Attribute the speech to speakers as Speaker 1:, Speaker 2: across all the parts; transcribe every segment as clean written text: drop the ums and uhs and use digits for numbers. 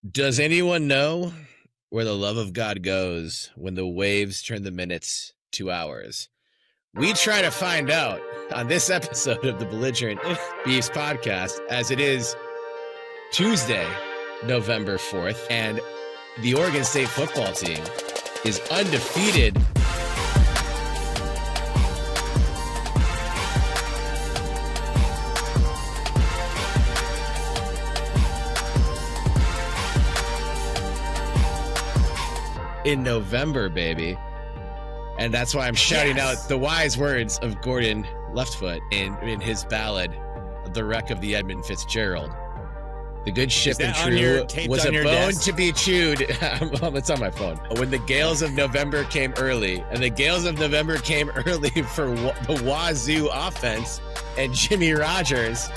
Speaker 1: Does anyone know where the love of God goes when the waves turn the minutes to hours? We try to find out on this episode of the Belligerent Beavs podcast, as it is Tuesday, November 4th, and the Oregon State football team is undefeated. In November, baby. And that's why I'm shouting out the wise words of Gordon Leftfoot in his ballad, The Wreck of the Edmund Fitzgerald. The good ship and true was a bone to be chewed. Well, it's on my phone. When the gales of November came early, and the gales of November came early for the Wazzu offense and Jimmy Rogers,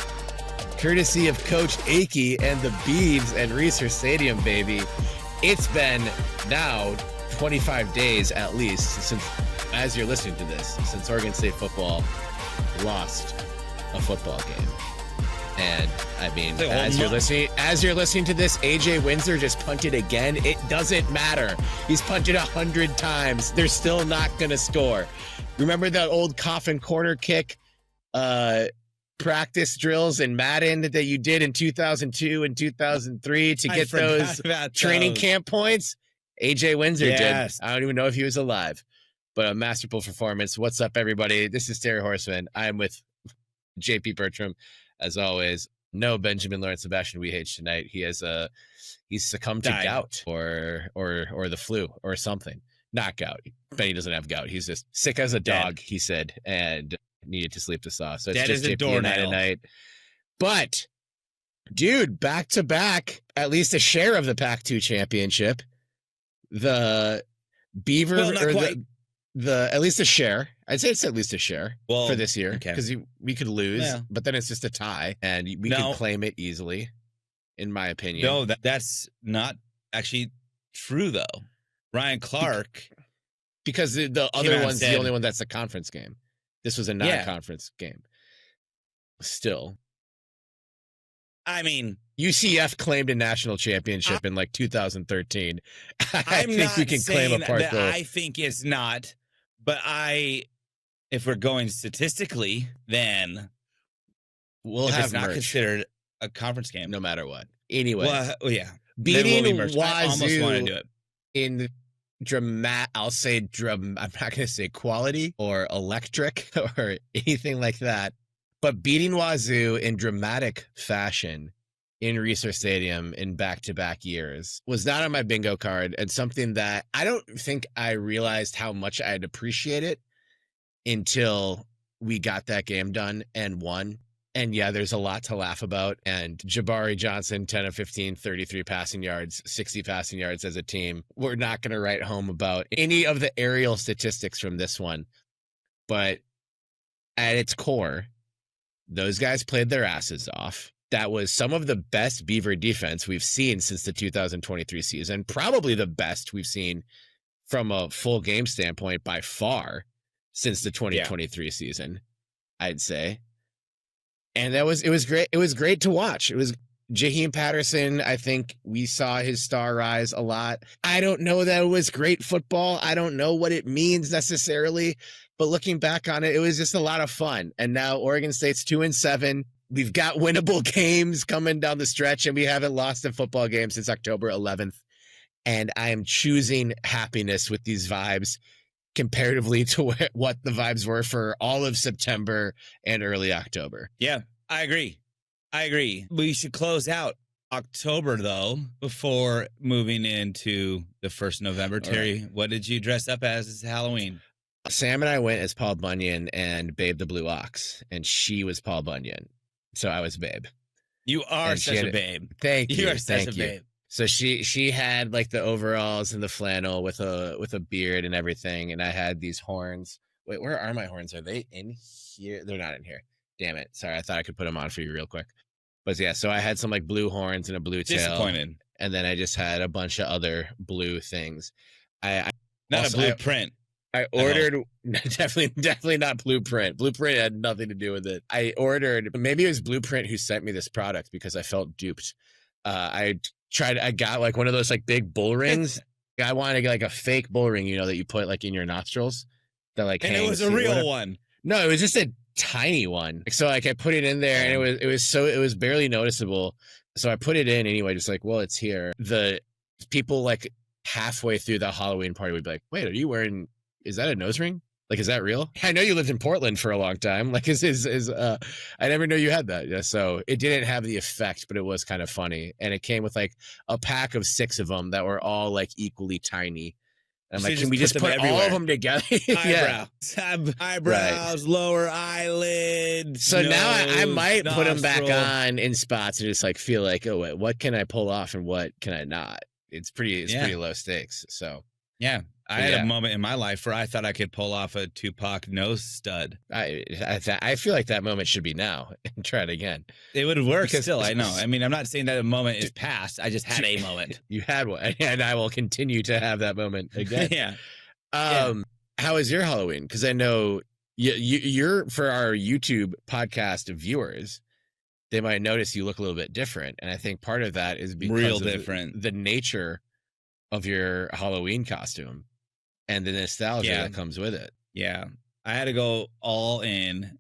Speaker 1: courtesy of Coach Akey and the Beavs and Reser Stadium, baby. It's been now 25 days at least since, as you're listening to this, since Oregon State football lost a football game. And I mean, as you're listening to this, AJ Windsor just punted again. It doesn't matter. He's punted 100 times. They're still not going to score. Remember that old coffin corner kick practice drills in Madden that you did in 2002 and 2003 to get those training camp points? AJ Windsor did. I don't even know if he was alive, but a masterful performance. What's up, everybody? This is Terry Horseman. I'm with JP Bertram, as always. No Benjamin Lawrence Sebastian Wehage tonight. He's succumbed to gout or the flu or something. Not gout. Benny doesn't have gout. He's just sick as a dog, he said, and needed to sleep this off. So it's just JP and I tonight. But, dude, back to back, at least a share of the Pac-2 championship. The Beaver, at least a share. I'd say it's at least a share for this year, because we could lose, but then it's just a tie, and we could claim it easily, in my opinion.
Speaker 2: No, that's not actually true, though. Ryan Clark,
Speaker 1: because the other one's the only one that's a conference game. This was a non-conference game. Still.
Speaker 2: I mean,
Speaker 1: UCF claimed a national championship in like 2013. I think we can claim a part that
Speaker 2: I think it's not, but if we're going statistically, then
Speaker 1: we'll have
Speaker 2: it's not considered a conference game,
Speaker 1: no matter what. Anyway,
Speaker 2: beating
Speaker 1: Wazzu,
Speaker 2: I almost want to do it
Speaker 1: in I'm not going to say quality or electric or anything like that, but beating Wazzu in dramatic fashion in Reser Stadium in back-to-back years was not on my bingo card, and something that I don't think I realized how much I'd appreciate it until we got that game done and won. And yeah, there's a lot to laugh about. And Jabari Johnson, 10 of 15, 33 passing yards, 60 passing yards as a team. We're not going to write home about any of the aerial statistics from this one. But at its core, those guys played their asses off. That was some of the best Beaver defense we've seen since the 2023 season. Probably the best we've seen from a full game standpoint by far since the 2023 season, I'd say. And it was great. It was great to watch. It was Jaheim Patterson. I think we saw his star rise a lot. I don't know that it was great football. I don't know what it means necessarily, but looking back on it, it was just a lot of fun. And now Oregon State's 2-7. We've got winnable games coming down the stretch, and we haven't lost a football game since October 11th. And I am choosing happiness with these vibes comparatively to what the vibes were for all of September and early October.
Speaker 2: Yeah, I agree. We should close out October, though, before moving into the 1st November. Terry, what did you dress up as Halloween?
Speaker 1: Sam and I went as Paul Bunyan and Babe the Blue Ox, and she was Paul Bunyan. So I was Babe.
Speaker 2: You are such a babe.
Speaker 1: Thank you.
Speaker 2: You are such a babe.
Speaker 1: So she had like the overalls and the flannel with a beard and everything, and I had these horns. Wait, where are my horns? Are they in here? They're not in here. Damn it. Sorry, I thought I could put them on for you real quick. But yeah, so I had some like blue horns and a blue tail.
Speaker 2: Disappointed.
Speaker 1: And then I just had a bunch of other blue things.
Speaker 2: Not a blueprint.
Speaker 1: I ordered, definitely not Blueprint. Blueprint had nothing to do with it. I ordered, maybe it was Blueprint who sent me this product because I felt duped. I I got like one of those like big bull rings. I wanted to get like a fake bull ring, that you put like in your nostrils. That like
Speaker 2: And it was
Speaker 1: hangs
Speaker 2: a real
Speaker 1: whatever.
Speaker 2: one.
Speaker 1: No, it was just a tiny one. So like I put it in there and it was barely noticeable. So I put it in anyway, just like, well, it's here. The people like halfway through the Halloween party would be like, wait, is that a nose ring? Like, is that real? I know you lived in Portland for a long time. Like, I never knew you had that. Yeah, so it didn't have the effect, but it was kind of funny. And it came with like a pack of 6 of them that were all like equally tiny. And I'm like, can we just put all of them together?
Speaker 2: Yeah. Eyebrows, lower eyelids.
Speaker 1: So now I might put them back
Speaker 2: nostril.
Speaker 1: on in spots and just like feel like, oh, wait, what can I pull off and what can I not? It's pretty low stakes. So
Speaker 2: yeah. I had a moment in my life where I thought I could pull off a Tupac nose stud.
Speaker 1: I feel like that moment should be now and try it again.
Speaker 2: It would work still, I know. I mean, I'm not saying that a moment is past. I just had a moment.
Speaker 1: You had one, and I will continue to have that moment again.
Speaker 2: Yeah.
Speaker 1: How is your Halloween? Because I know you're, for our YouTube podcast viewers, they might notice you look a little bit different. And I think part of that is because of the nature of your Halloween costume. And the nostalgia that comes with it.
Speaker 2: Yeah. I had to go all in,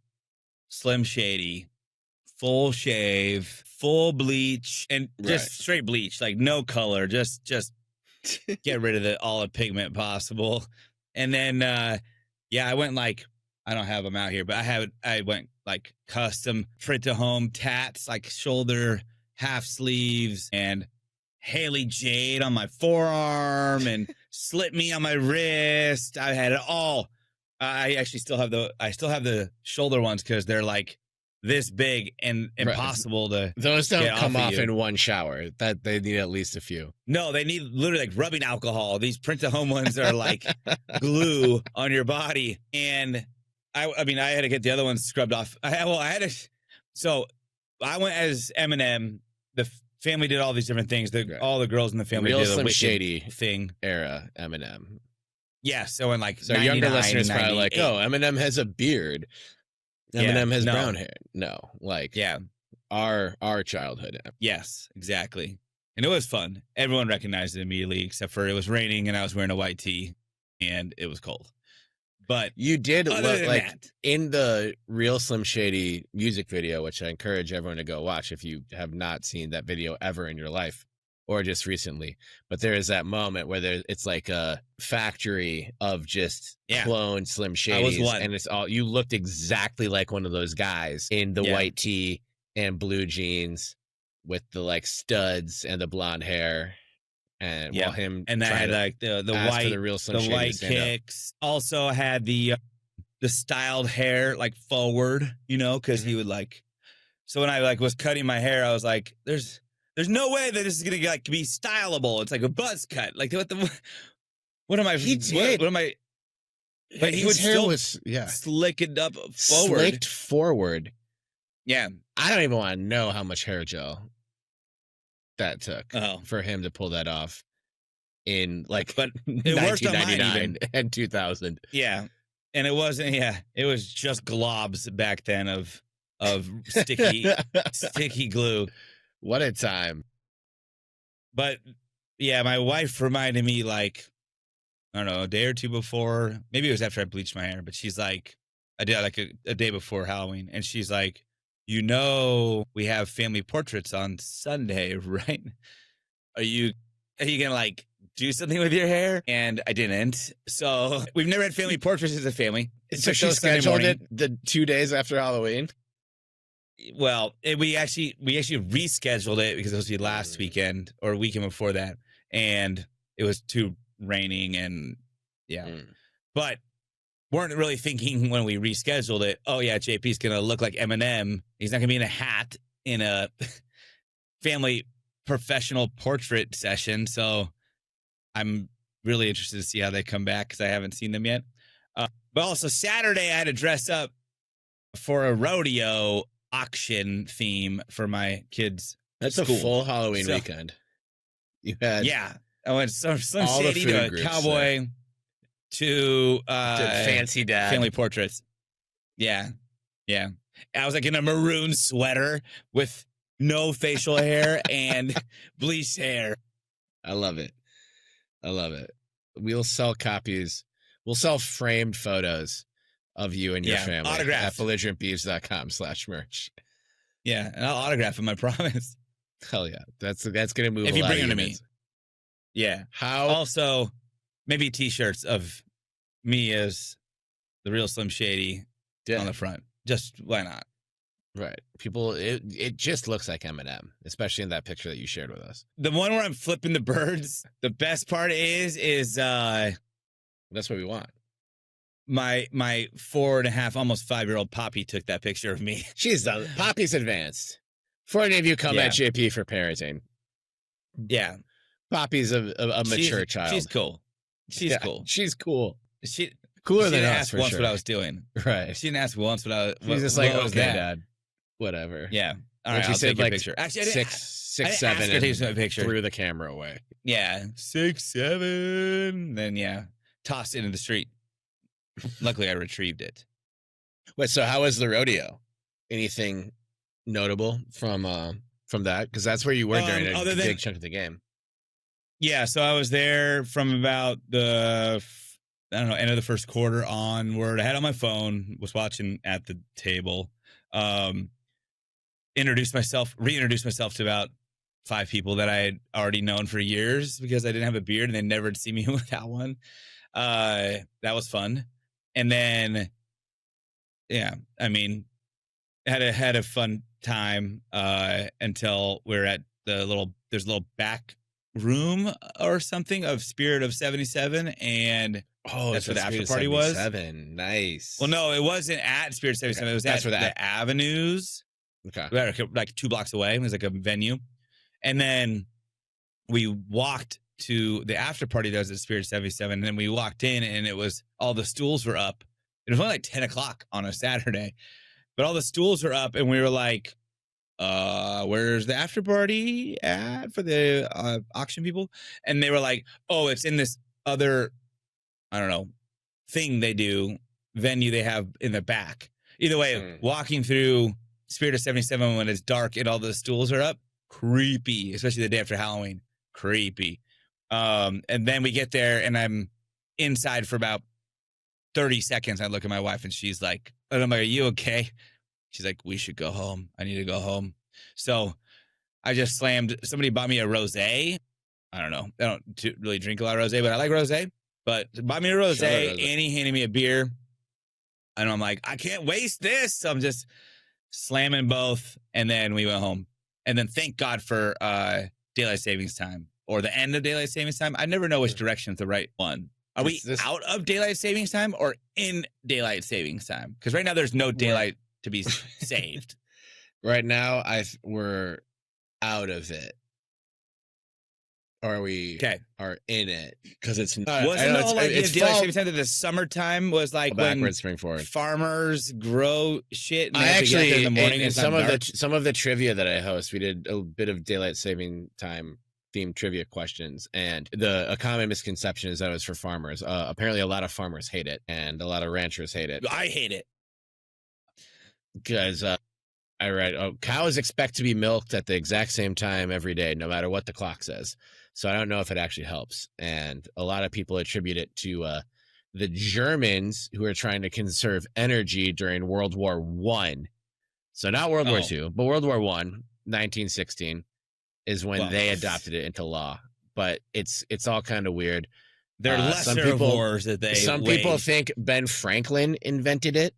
Speaker 2: Slim Shady, full shave, full bleach, and just straight bleach, like no color, just get rid of all the pigment possible. And then, I went like, I don't have them out here, but I went like custom print to home tats, like shoulder, half sleeves, and Haley Jade on my forearm and slit me on my wrist. I had it all. I actually still have the shoulder ones because they're like this big and impossible to.
Speaker 1: Those don't come off in one shower. That they need at least a few.
Speaker 2: No, they need literally like rubbing alcohol. These print to home ones are like glue on your body. And I had to get the other ones scrubbed off. So I went as Eminem. The family did all these different things. All the girls in the family did a Slim Shady
Speaker 1: thing. Era Eminem.
Speaker 2: Yeah, so in like
Speaker 1: so younger listeners probably like, oh, Eminem has a beard. Eminem has brown hair. No, like our childhood.
Speaker 2: Yes, exactly. And it was fun. Everyone recognized it immediately, except for it was raining and I was wearing a white tee and it was cold. But
Speaker 1: you did look like in the Real Slim Shady music video, which I encourage everyone to go watch if you have not seen that video ever in your life or just recently. But there is that moment where it's like a factory of just clone Slim Shadys, and it's all, you looked exactly like one of those guys in the white tee and blue jeans with the like studs and the blonde hair. And while him
Speaker 2: and I had like the white kicks. Also had the styled hair like forward, because he would like. So when I like was cutting my hair, I was like, "There's no way that this is gonna like be stylable. It's like a buzz cut. Like what am I?
Speaker 1: He did.
Speaker 2: What am I? But his hair was slick it up forward,
Speaker 1: slicked forward.
Speaker 2: Yeah,
Speaker 1: I don't even want to know how much hair gel that took for him to pull that off in like
Speaker 2: but it
Speaker 1: 1999 and 2000.
Speaker 2: Yeah. And it wasn't, it was just globs back then of sticky glue.
Speaker 1: What a time.
Speaker 2: But my wife reminded me like, I don't know, a day or two before, maybe it was after I bleached my hair, but she's like, I did like a day before Halloween. And she's like, we have family portraits on Sunday, right? Are you gonna like do something with your hair? And I didn't. So we've never had family portraits as a family.
Speaker 1: So she scheduled it the 2 days after Halloween.
Speaker 2: Well, we actually rescheduled it because it was the last weekend or weekend before that, and it was too raining and but weren't really thinking when we rescheduled it, oh yeah, JP's gonna look like Eminem. He's not gonna be in a hat in a family professional portrait session. So I'm really interested to see how they come back because I haven't seen them yet. But also Saturday I had to dress up for a rodeo auction theme for my kids.
Speaker 1: That's school. A full Halloween weekend. You had
Speaker 2: I went Slim Shady to a cowboy. To
Speaker 1: fancy dad
Speaker 2: family portraits. Yeah. I was like in a maroon sweater with no facial hair, and bleached hair.
Speaker 1: I love it. I love it. We'll sell copies. We'll sell framed photos of you and your family
Speaker 2: autographed
Speaker 1: at belligerentbeavs.com/merch.
Speaker 2: Yeah, and I'll autograph him, I promise.
Speaker 1: Hell yeah. That's gonna move
Speaker 2: if
Speaker 1: a
Speaker 2: you
Speaker 1: lot
Speaker 2: bring
Speaker 1: of
Speaker 2: them to me.
Speaker 1: units.
Speaker 2: Yeah.
Speaker 1: How
Speaker 2: Also, maybe t-shirts of me as the real Slim Shady on the front. Just why not?
Speaker 1: Right. People, it just looks like Eminem, especially in that picture that you shared with us.
Speaker 2: The one where I'm flipping the birds, the best part is
Speaker 1: that's what we want.
Speaker 2: My 4.5, almost 5-year-old Poppy took that picture of me.
Speaker 1: She's done. Poppy's advanced. For any of you come at JP for parenting.
Speaker 2: Yeah.
Speaker 1: Poppy's a mature child.
Speaker 2: She's cool. She's cool.
Speaker 1: She's cool.
Speaker 2: She
Speaker 1: cooler than
Speaker 2: didn't
Speaker 1: us
Speaker 2: ask
Speaker 1: for
Speaker 2: once
Speaker 1: sure.
Speaker 2: what I was doing.
Speaker 1: Right.
Speaker 2: She didn't ask once what I was.
Speaker 1: She's just like, okay, Dad. Whatever.
Speaker 2: Yeah. All right.
Speaker 1: She
Speaker 2: I'll
Speaker 1: said
Speaker 2: take your
Speaker 1: like
Speaker 2: picture. Actually, I didn't,
Speaker 1: six, seven,
Speaker 2: and take my picture.
Speaker 1: Threw the camera away.
Speaker 2: Yeah, 6, 7. Then tossed it into the street. Luckily, I retrieved it.
Speaker 1: Wait, so how was the rodeo? Anything notable from that? Because that's where you were during a big chunk of the game.
Speaker 2: Yeah, so I was there from about the end of the first quarter onward. I had on my phone, was watching at the table. Reintroduced myself to about 5 people that I had already known for years because I didn't have a beard and they never see me without one. That was fun. And then, had a fun time until we're at there's a little back room or something of Spirit of 77, and that's where the after party was.
Speaker 1: Nice.
Speaker 2: Well, no, it wasn't at Spirit 77. It was at the Avenues.
Speaker 1: Okay.
Speaker 2: Like 2 blocks away. It was like a venue. And then we walked to the after party that was at Spirit 77. And then we walked in and it was all the stools were up. It was only like 10 o'clock on a Saturday, but all the stools were up and we were like, where's the after party at for the auction people? And they were like, oh, it's in this other, I don't know, thing they do, venue they have in the back. Either way, walking through Spirit of 77 when it's dark and all the stools are up, creepy, especially the day after Halloween, creepy. And then we get there and I'm inside for about 30 seconds. I look at my wife and she's like, and I'm like, are you okay? She's like, we should go home. I need to go home. So I just slammed. Somebody bought me a rosé. I don't know. I don't really drink a lot of rosé, but I like rosé. But bought me a rosé. Annie handed me a beer. And I'm like, I can't waste this. So I'm just slamming both. And then we went home. And then thank God for daylight savings time or the end of daylight savings time. I never know which direction is the right one. Are we out of daylight savings time or in daylight savings time? Because right now there's no daylight to be saved.
Speaker 1: Right now, we're out of it. Or we are in it because it's
Speaker 2: wasn't all like it's daylight savings time that the summertime was like
Speaker 1: backwards, spring forward.
Speaker 2: Farmers grow shit. And
Speaker 1: I actually
Speaker 2: in the morning
Speaker 1: in some of the trivia that I host, we did a bit of daylight saving time themed trivia questions, and a common misconception is that it was for farmers. Apparently, a lot of farmers hate it, and a lot of ranchers hate it.
Speaker 2: I hate it
Speaker 1: because I read cows expect to be milked at the exact same time every day, no matter what the clock says. So I don't know if it actually helps. And a lot of people attribute it to the Germans who are trying to conserve energy during World War I. So not World War II, but World War I, 1916, is when they adopted it into law. But it's all kind of weird.
Speaker 2: There are lesser wars that they
Speaker 1: people think Ben Franklin invented it,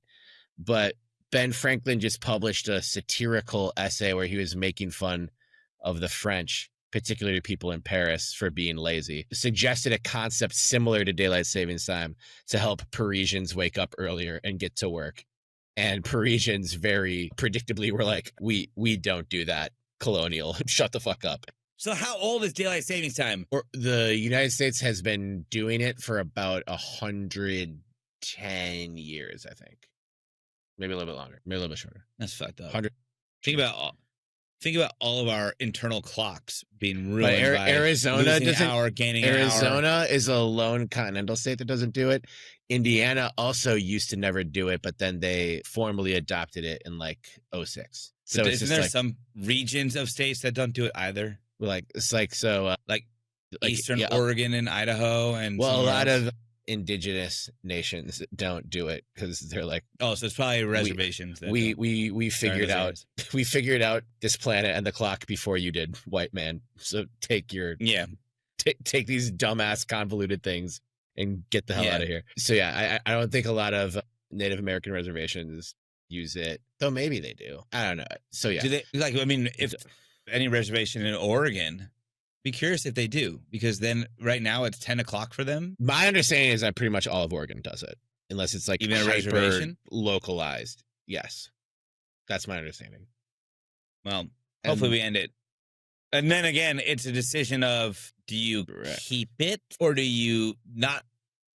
Speaker 1: but Ben Franklin just published a satirical essay where he was making fun of the French, particularly people in Paris, for being lazy. Suggested a concept similar to daylight savings time to help Parisians wake up earlier and get to work. And Parisians very predictably were like, we don't do that, colonial. Shut the fuck up.
Speaker 2: So how old is daylight savings time?
Speaker 1: The United States has been doing it for about 110 years, I think. Maybe a little bit longer, maybe a little bit shorter.
Speaker 2: That's fucked up.
Speaker 1: 100.
Speaker 2: Think about all of our internal clocks being ruined by
Speaker 1: Arizona
Speaker 2: losing
Speaker 1: doesn't.
Speaker 2: an hour, gaining
Speaker 1: Arizona
Speaker 2: an hour.
Speaker 1: is a lone continental state that doesn't do it. Indiana also used to never do it, but then they formally adopted it in like 2006. So it's
Speaker 2: Isn't
Speaker 1: just
Speaker 2: there
Speaker 1: like
Speaker 2: some regions of states that don't do it either?
Speaker 1: it's like so
Speaker 2: Like
Speaker 1: like
Speaker 2: Eastern
Speaker 1: yeah,
Speaker 2: Oregon and Idaho and
Speaker 1: well, a
Speaker 2: somewhere
Speaker 1: lot
Speaker 2: else?
Speaker 1: of indigenous nations don't do it because they're like
Speaker 2: Oh, so it's probably reservations. That
Speaker 1: we
Speaker 2: Sorry,
Speaker 1: figured
Speaker 2: those
Speaker 1: out
Speaker 2: areas.
Speaker 1: we figured out this planet and the clock before you did, white man. So take your
Speaker 2: Yeah,
Speaker 1: take these dumbass convoluted things and get the hell out
Speaker 2: yeah.
Speaker 1: of here. So yeah, I don't think a lot of Native American reservations use it, though maybe they do. I don't know. So yeah,
Speaker 2: Do they like? I mean, if any reservation in Oregon, be curious if they do, because then right now it's 10 o'clock for them.
Speaker 1: my understanding is that pretty much all of Oregon does it, unless it's like
Speaker 2: Even a
Speaker 1: hyper
Speaker 2: reservation?
Speaker 1: localized. Yes, that's my understanding.
Speaker 2: Well, hopefully we end it. And then again, it's a decision of, do you
Speaker 1: Correct.
Speaker 2: keep it or do you not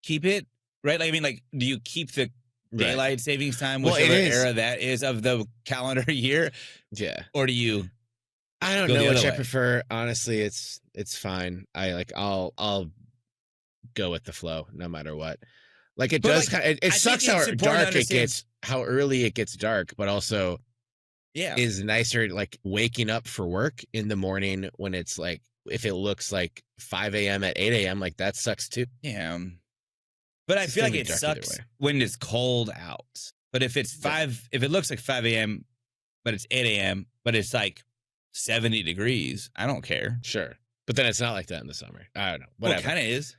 Speaker 2: keep it? Right? Like, I mean, like, do you keep the daylight savings time,
Speaker 1: Well,
Speaker 2: whichever
Speaker 1: it is.
Speaker 2: era that is of the calendar year?
Speaker 1: Yeah.
Speaker 2: Or do you
Speaker 1: I don't
Speaker 2: go
Speaker 1: know
Speaker 2: the
Speaker 1: which
Speaker 2: other
Speaker 1: I
Speaker 2: way?
Speaker 1: prefer. Honestly, it's fine. I'll go with the flow no matter what. Like it
Speaker 2: But,
Speaker 1: does
Speaker 2: like,
Speaker 1: kind of, it
Speaker 2: I
Speaker 1: sucks
Speaker 2: think
Speaker 1: how
Speaker 2: it's important to
Speaker 1: dark it
Speaker 2: understand-
Speaker 1: gets, how early it gets dark, but also
Speaker 2: Yeah.
Speaker 1: is nicer like waking up for work in the morning when it's like, if it looks like 5 a.m. at 8 a.m., like that sucks too.
Speaker 2: Yeah. But I
Speaker 1: It's
Speaker 2: feel
Speaker 1: gonna
Speaker 2: like
Speaker 1: be
Speaker 2: it
Speaker 1: dark either
Speaker 2: sucks
Speaker 1: way.
Speaker 2: when it's cold out. But if it's if it looks like 5 a.m., but it's 8 a.m., but it's like 70 degrees, I don't care.
Speaker 1: Sure. But then it's not like that in the summer. I don't know.
Speaker 2: Well,
Speaker 1: Whatever.
Speaker 2: it kind of is.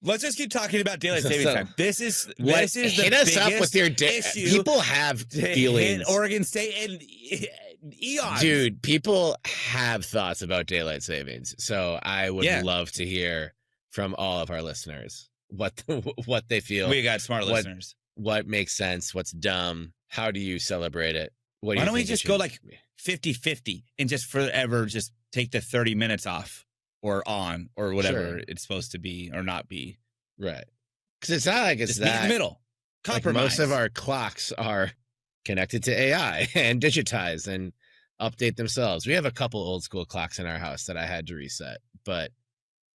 Speaker 2: Let's just keep talking about daylight savings
Speaker 1: So,
Speaker 2: time. This is
Speaker 1: What,
Speaker 2: the
Speaker 1: hit us up with your
Speaker 2: issue.
Speaker 1: people have feelings.
Speaker 2: Hit Oregon State and eons.
Speaker 1: Dude, people have thoughts about daylight savings. So I would love to hear from all of our listeners what they feel.
Speaker 2: We got smart listeners.
Speaker 1: What makes sense? What's dumb? How do you celebrate it? What do
Speaker 2: Why
Speaker 1: you
Speaker 2: don't we
Speaker 1: think it
Speaker 2: just
Speaker 1: should
Speaker 2: go like
Speaker 1: be?
Speaker 2: 50-50 and just forever just take the 30 minutes off or on or whatever it's supposed to be or not be.
Speaker 1: Right. Because it's not like it's
Speaker 2: Just meet in
Speaker 1: that.
Speaker 2: the middle.
Speaker 1: Like
Speaker 2: Compromise.
Speaker 1: most of our clocks are connected to AI and digitized and update themselves. We have a couple old school clocks in our house that I had to reset, but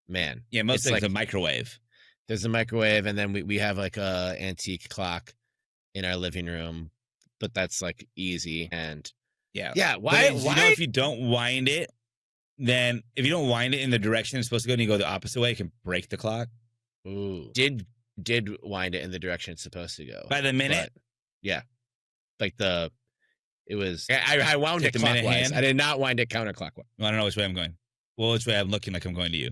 Speaker 1: man,
Speaker 2: Yeah, most
Speaker 1: it's
Speaker 2: things
Speaker 1: like
Speaker 2: a microwave.
Speaker 1: there's a microwave, and then we have like a antique clock in our living room, but that's like easy. And
Speaker 2: Yeah.
Speaker 1: why?
Speaker 2: You know, if you don't wind it, then if you don't wind it in the direction it's supposed to go and you go the opposite way, it can break the clock.
Speaker 1: Ooh, did wind it in the direction it's supposed to go
Speaker 2: By the minute?
Speaker 1: but, yeah, like it was. I wound
Speaker 2: Take
Speaker 1: it
Speaker 2: the minute
Speaker 1: clockwise.
Speaker 2: hand?
Speaker 1: I did not wind it counterclockwise.
Speaker 2: Well, I don't know which way I'm going. Well, which way I'm looking like I'm going to you,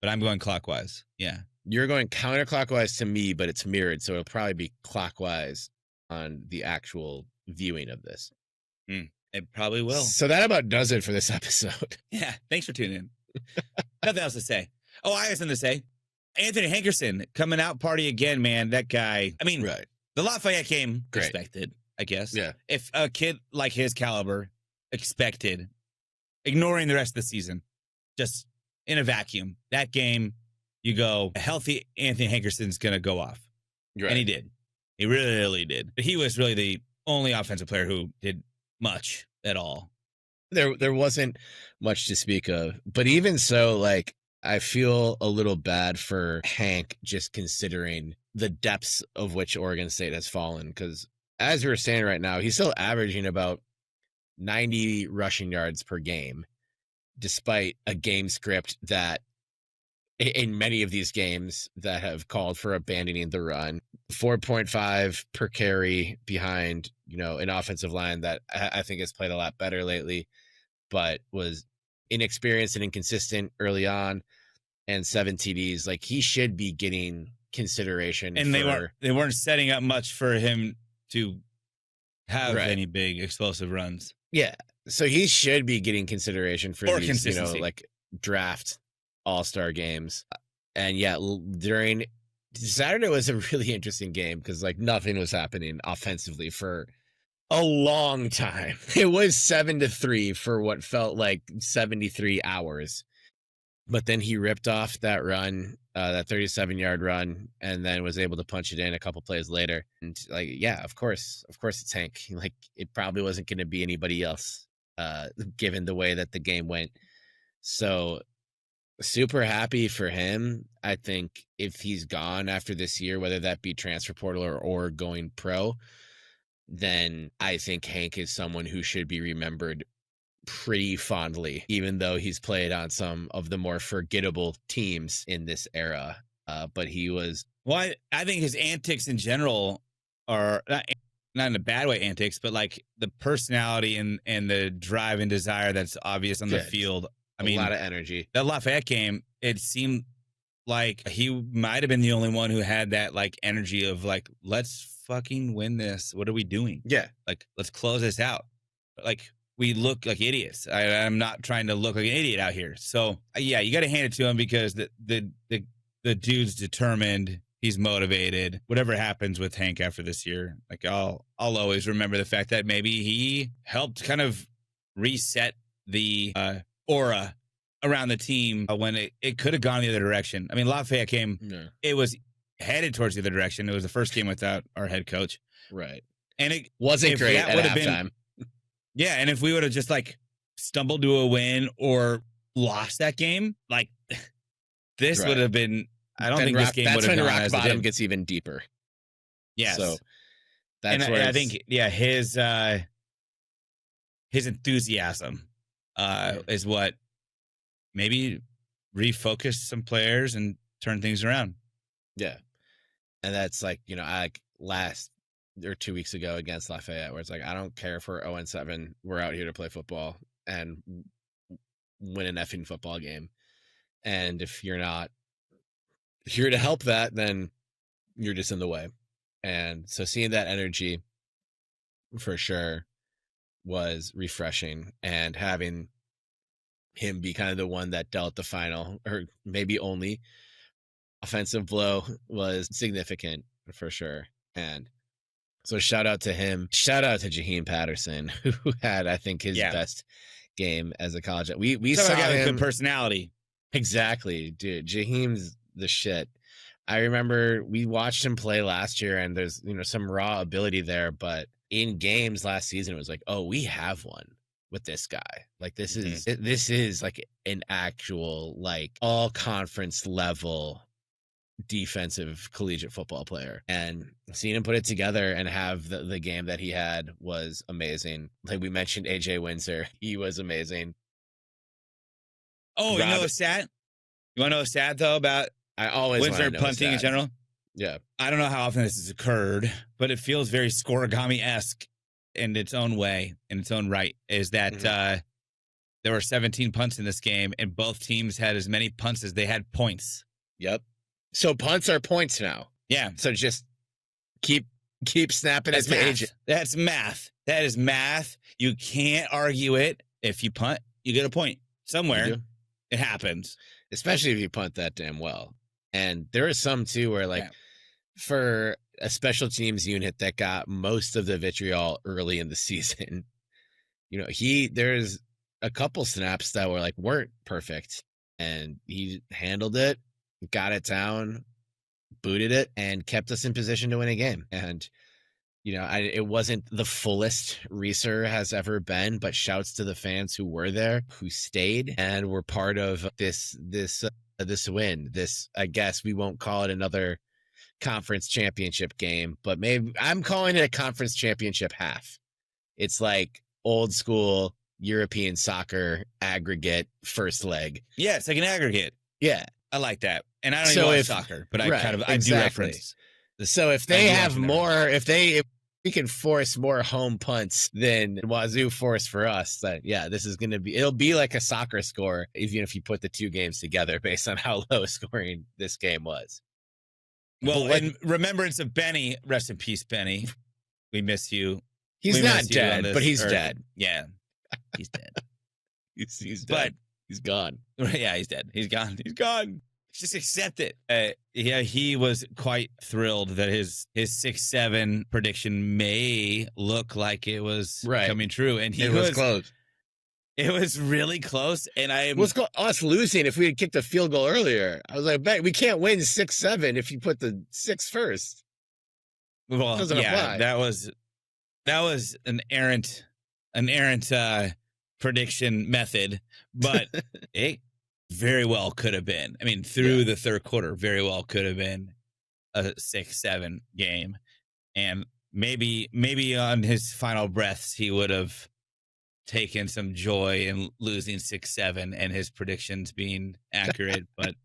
Speaker 2: but I'm going clockwise. Yeah.
Speaker 1: You're going counterclockwise to me, but it's mirrored, so it'll probably be clockwise on the actual viewing of this.
Speaker 2: It probably will.
Speaker 1: So that about does it for this episode.
Speaker 2: Yeah. Thanks for tuning in. Nothing else to say. Oh, I have something to say. Anthony Hankerson coming out party again, man. That guy. I mean,
Speaker 1: Right.
Speaker 2: the Lafayette game
Speaker 1: Great.
Speaker 2: expected, I guess.
Speaker 1: Yeah.
Speaker 2: If a kid like his caliber expected, ignoring the rest of the season, just in a vacuum, that game, you go, a healthy Anthony Hankerson's going to go off.
Speaker 1: Right.
Speaker 2: And he did. He really did. But he was really the only offensive player who did much at all.
Speaker 1: There wasn't much to speak of, but even so, like, I feel a little bad for Hank just considering the depths of which Oregon State has fallen. Because as we're saying right now, he's still averaging about 90 rushing yards per game, despite a game script that in many of these games that have called for abandoning the run, 4.5 per carry behind, an offensive line that I think has played a lot better lately, but was inexperienced and inconsistent early on, and 7 TDs. Like, he should be getting consideration.
Speaker 2: And they weren't setting up much for him to have
Speaker 1: Right.
Speaker 2: any big explosive runs.
Speaker 1: Yeah. So he should be getting consideration for
Speaker 2: Or
Speaker 1: these,
Speaker 2: consistency.
Speaker 1: like draft all-star games. And yeah, during Saturday was a really interesting game because like nothing was happening offensively for a long time. It was 7-3 for what felt like 73 hours. But then he ripped off that run, that 37-yard run, and then was able to punch it in a couple plays later. And like, yeah, of course it's Hank. Like, it probably wasn't going to be anybody else, given the way that the game went. So super happy for him. I think if he's gone after this year, whether that be transfer portal or going pro, then I think Hank is someone who should be remembered pretty fondly, even though he's played on some of the more forgettable teams in this era. But he was...
Speaker 2: Well, I think his antics in general are not in a bad way antics, but like the personality and the drive and desire that's obvious on the field. I mean,
Speaker 1: a lot of energy.
Speaker 2: That Lafayette game, it seemed like he might have been the only one who had that like energy of like, let's fucking win this. What are we doing?
Speaker 1: Yeah.
Speaker 2: Like, let's close this out. Like, we look like idiots. I'm not trying to look like an idiot out here. So yeah, you got to hand it to him because the dude's determined. He's motivated. Whatever happens with Hank after this year, like I'll always remember the fact that maybe he helped kind of reset the aura around the team when it could have gone the other direction. I mean, Lafayette game, it was headed towards the other direction. It was the first game without our head coach.
Speaker 1: Right.
Speaker 2: And it
Speaker 1: wasn't great at halftime.
Speaker 2: Yeah, and if we would have just like stumbled to a win or lost that game, like this would have been... I don't think this game would have gone
Speaker 1: rock
Speaker 2: as
Speaker 1: bottom gets even deeper.
Speaker 2: Yes.
Speaker 1: So that's where
Speaker 2: I think, his enthusiasm is what maybe refocused some players and turned things around.
Speaker 1: Yeah. And that's like, last or 2 weeks ago against Lafayette, where it's like, I don't care if we're 0-7. We're out here to play football and win an effing football game. And if you're not here to help that, then you're just in the way. And so seeing that energy for sure was refreshing, and having him be kind of the one that dealt the final or maybe only offensive blow was significant for sure. And so shout out to him. Shout out to Jaheim Patterson, who had, I think, his best game as a college. We saw him.
Speaker 2: A good personality.
Speaker 1: Exactly, dude. Jaheim's the shit. I remember we watched him play last year, and there's some raw ability there, but in games last season it was like, oh, we have one with this guy. Like this is like an actual like all conference level defensive collegiate football player, and seeing him put it together and have the game that he had was amazing. Like we mentioned AJ Windsor, he was amazing.
Speaker 2: Oh, you know what's sad? You want to know what's sad though about
Speaker 1: I always
Speaker 2: Windsor punting in general?
Speaker 1: Yeah.
Speaker 2: I don't know how often this has occurred, but it feels very scoregami-esque in its own way, in its own right, is that there were 17 punts in this game, and both teams had as many punts as they had points.
Speaker 1: Yep. So punts are points now.
Speaker 2: Yeah.
Speaker 1: So just keep snapping it to AJ.
Speaker 2: That's math. That is math. You can't argue it. If you punt, you get a point. Somewhere it happens.
Speaker 1: Especially if you punt that damn well. And there are some too where for a special teams unit that got most of the vitriol early in the season, there's a couple snaps that weren't perfect, and he handled it, got it down, booted it, and kept us in position to win a game. And it wasn't the fullest Reeser has ever been, but shouts to the fans who were there, who stayed and were part of this win. This, I guess we won't call it another conference championship game, but maybe I'm calling it a conference championship half. It's like old school European soccer aggregate first leg.
Speaker 2: Yeah, it's like an aggregate.
Speaker 1: Yeah,
Speaker 2: I like that. And I don't even watch soccer, but I do reference.
Speaker 1: So if they have more, if we can force more home punts than Wazzu forced for us, then this is going to be, it'll be like a soccer score, even if you put the two games together based on how low scoring this game was.
Speaker 2: Well, in remembrance of Benny, rest in peace, Benny. We miss you.
Speaker 1: He's not dead, but he's dead.
Speaker 2: Yeah, he's dead.
Speaker 1: he's dead. But he's gone.
Speaker 2: Yeah, he's dead. He's gone. He's gone. Just accept it. He was quite thrilled that his 6-7 prediction may look like it was coming true, and it was
Speaker 1: close.
Speaker 2: It was really close, and
Speaker 1: us losing if we had kicked a field goal earlier. I was like, we can't win 6-7 if you put the 6 first.
Speaker 2: Well, doesn't apply. That was an errant prediction method, but it very well could have been. I mean, through the third quarter, very well could have been a 6-7 game. And maybe on his final breaths, he would have taken some joy in losing 6-7 and his predictions being accurate, but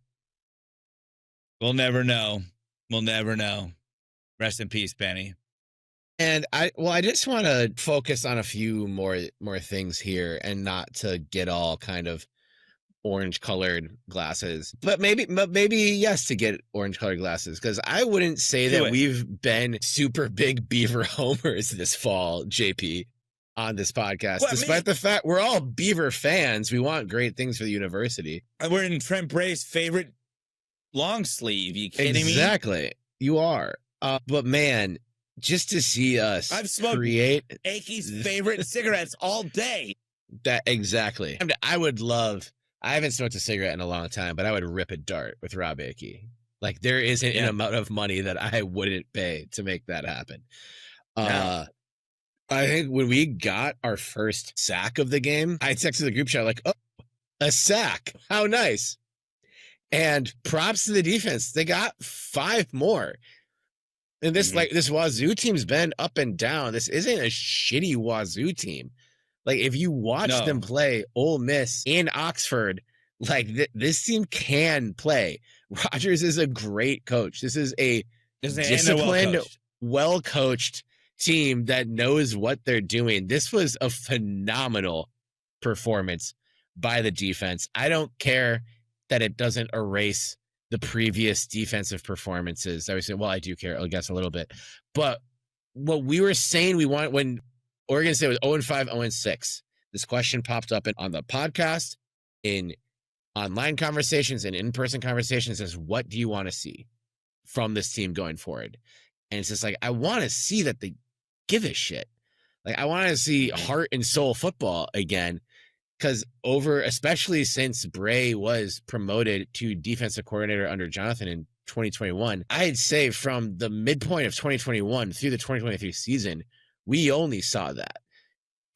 Speaker 2: we'll never know. We'll never know. Rest in peace, Benny.
Speaker 1: And I just want to focus on a few more things here and not to get all kind of orange colored glasses, but maybe yes, to get orange colored glasses, because I wouldn't say that we've been super big Beaver homers this fall, JP, on this podcast, despite the fact we're all Beaver fans. We want great things for the university.
Speaker 2: We're in Trent Bray's favorite long sleeve. You kidding me?
Speaker 1: Exactly, you are. But man, just to see us create
Speaker 2: Akey's favorite cigarettes all day.
Speaker 1: That exactly. I would love. I haven't smoked a cigarette in a long time, but I would rip a dart with Rob Akey. Like, there isn't an amount of money that I wouldn't pay to make that happen. I think when we got our first sack of the game, I texted the group chat like, "Oh, a sack! How nice!" And props to the defense; they got 5 more. And this this Wazzu team's been up and down. This isn't a shitty Wazzu team. Like, if you watch them play Ole Miss in Oxford, like this team can play. Rodgers is a great coach. This is a disciplined, well-coached team that knows what they're doing. This was a phenomenal performance by the defense. I don't care that it doesn't erase the previous defensive performances. I was saying, well, I do care, I guess, a little bit. But what we were saying we want when Oregon State was 0-5, 0-6. This question popped up on the podcast, in online conversations and in-person conversations, is what do you want to see from this team going forward? And it's just like, I want to see that they give a shit. Like, I want to see heart and soul football again, because especially since Bray was promoted to defensive coordinator under Jonathan in 2021, I'd say from the midpoint of 2021 through the 2023 season, we only saw that.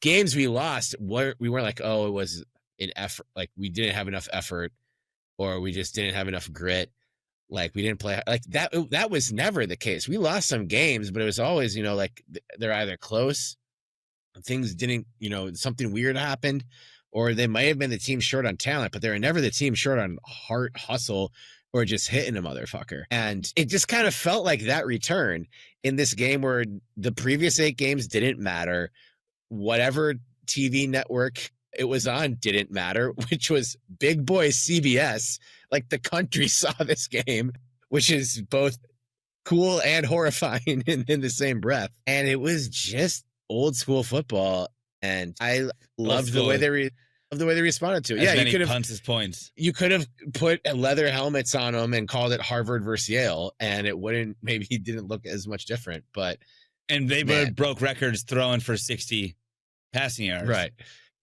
Speaker 1: Games we lost, we weren't like, oh, it was an effort. Like, we didn't have enough effort, or we just didn't have enough grit. Like, we didn't play like that. That was never the case. We lost some games, but it was always, like, they're either close, things didn't, something weird happened, or they might have been the team short on talent, but they were never the team short on heart, hustle, or just hitting a motherfucker. And it just kind of felt like that return in this game, where the previous 8 games didn't matter. Whatever TV network it was on didn't matter, which was big boy CBS. Like, the country saw this game, which is both cool and horrifying in the same breath. And it was just old school football. And I loved the way they responded to it.
Speaker 2: You could have punts as points.
Speaker 1: You could have put leather helmets on them and called it Harvard versus Yale, and it didn't look as much different.
Speaker 2: And they broke records throwing for 60 passing yards.
Speaker 1: Right.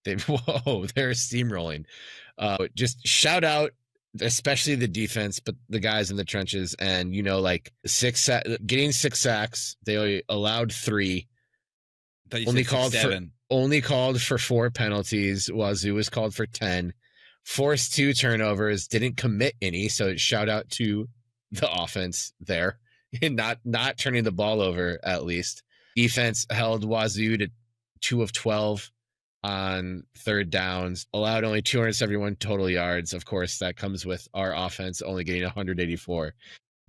Speaker 1: They're steamrolling. Just shout out, especially the defense, but the guys in the trenches, and getting 6 sacks. They allowed 3. Only called for 4 penalties. Wazzu was called for 10. Forced 2 turnovers. Didn't commit any. So shout out to the offense there, and not turning the ball over. At least defense held Wazzu to 2 of 12 on 3rd downs. Allowed only 271 total yards. Of course, that comes with our offense only getting 184.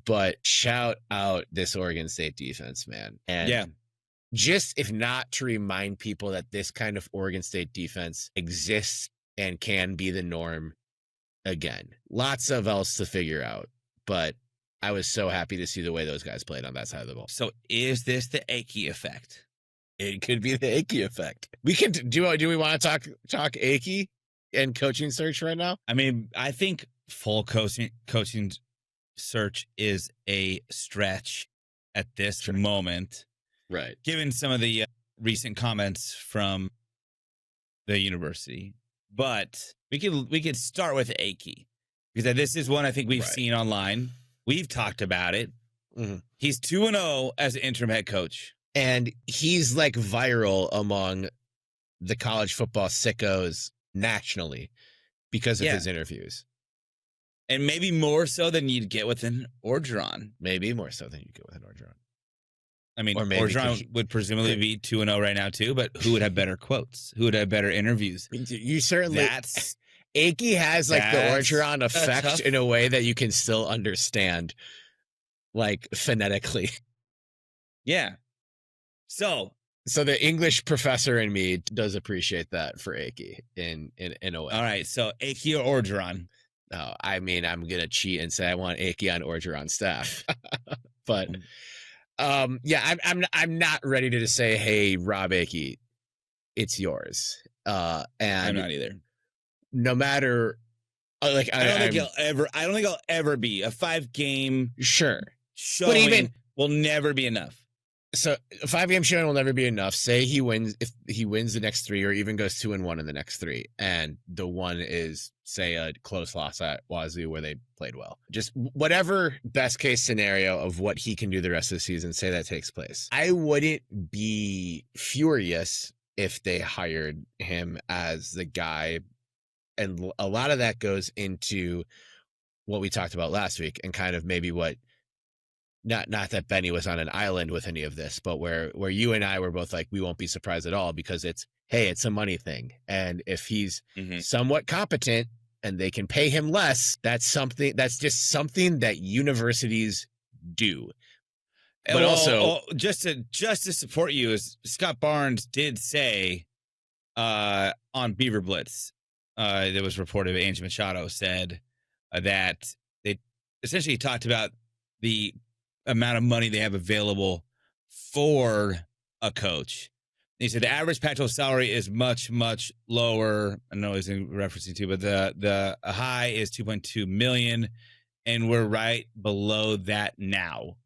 Speaker 1: But shout out this Oregon State defense, man. And just, if not to remind people that this kind of Oregon State defense exists and can be the norm again. Lots of else to figure out, but I was so happy to see the way those guys played on that side of the ball.
Speaker 2: So is this the Akey effect?
Speaker 1: It could be the Akey effect. We can do we want to talk Akey and coaching search right now?
Speaker 2: I mean, I think full coaching search is a stretch at this moment.
Speaker 1: Right.
Speaker 2: Given some of the recent comments from the university, but we could start with Akey, because this is one I think we've seen online. We've talked about it. Mm-hmm. He's 2-0 as an interim head coach,
Speaker 1: and he's like viral among the college football sickos nationally because of his interviews,
Speaker 2: and maybe more so than you'd get with an Orgeron.
Speaker 1: Maybe more so than you'd get with an Orgeron.
Speaker 2: I mean,
Speaker 1: Or maybe
Speaker 2: Orgeron would presumably be 2-0 right now too, but who would have better quotes? Who would have better interviews?
Speaker 1: You certainly.
Speaker 2: That's
Speaker 1: Akey has like the Orgeron effect in a way that you can still understand, like phonetically.
Speaker 2: Yeah. So
Speaker 1: the English professor in me does appreciate that for Akey in a way.
Speaker 2: All right. So Akey or Orgeron?
Speaker 1: No, I mean, I'm gonna cheat and say I want Akey on Orgeron's staff, but yeah, I'm not ready to just say, hey, Rob Akey, it's yours. And
Speaker 2: I'm not either.
Speaker 1: No matter, like,
Speaker 2: I don't think he'll ever be a 5-game
Speaker 1: sure
Speaker 2: showing. But even will never be enough.
Speaker 1: So a 5-game showing will never be enough. Say he wins, if he wins the next 3 or even goes 2-1 in the next 3, and the one is, say, a close loss at Wazzu where they played well. Just whatever best case scenario of what he can do the rest of the season, say that takes place. I wouldn't be furious if they hired him as the guy. And a lot of that goes into what we talked about last week and kind of maybe what, not that Benny was on an island with any of this, but where you and I were both like, we won't be surprised at all because it's a money thing. And if he's somewhat competent and they can pay him less, that's just something that universities do. But also
Speaker 2: just to support you, as Scott Barnes did say on Beaver Blitz, that was reported, Angie Machado said that they essentially talked about the amount of money they have available for a coach. He said the average Pac-12 salary is much, much lower. I know he's referencing to, but the high is $2.2 million, and we're right below that now.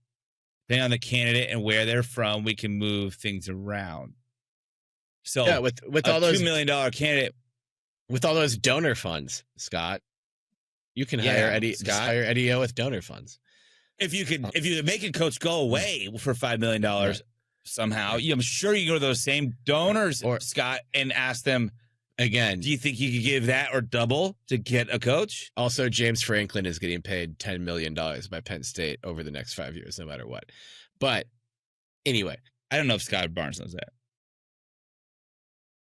Speaker 2: Depending on the candidate and where they're from, we can move things around. So
Speaker 1: yeah, with all those
Speaker 2: $2 million candidate,
Speaker 1: with all those donor funds, Scott, you can hire Eddie.
Speaker 2: Scott,
Speaker 1: just hire Eddie O with donor funds.
Speaker 2: If you make a coach go away for $5 million somehow, I'm sure you go to those same donors, Scott, and ask them again. Do you think you could give that or double to get a coach?
Speaker 1: Also, James Franklin is getting paid $10 million by Penn State over the next 5 years, no matter what. But anyway,
Speaker 2: I don't know if Scott Barnes knows that.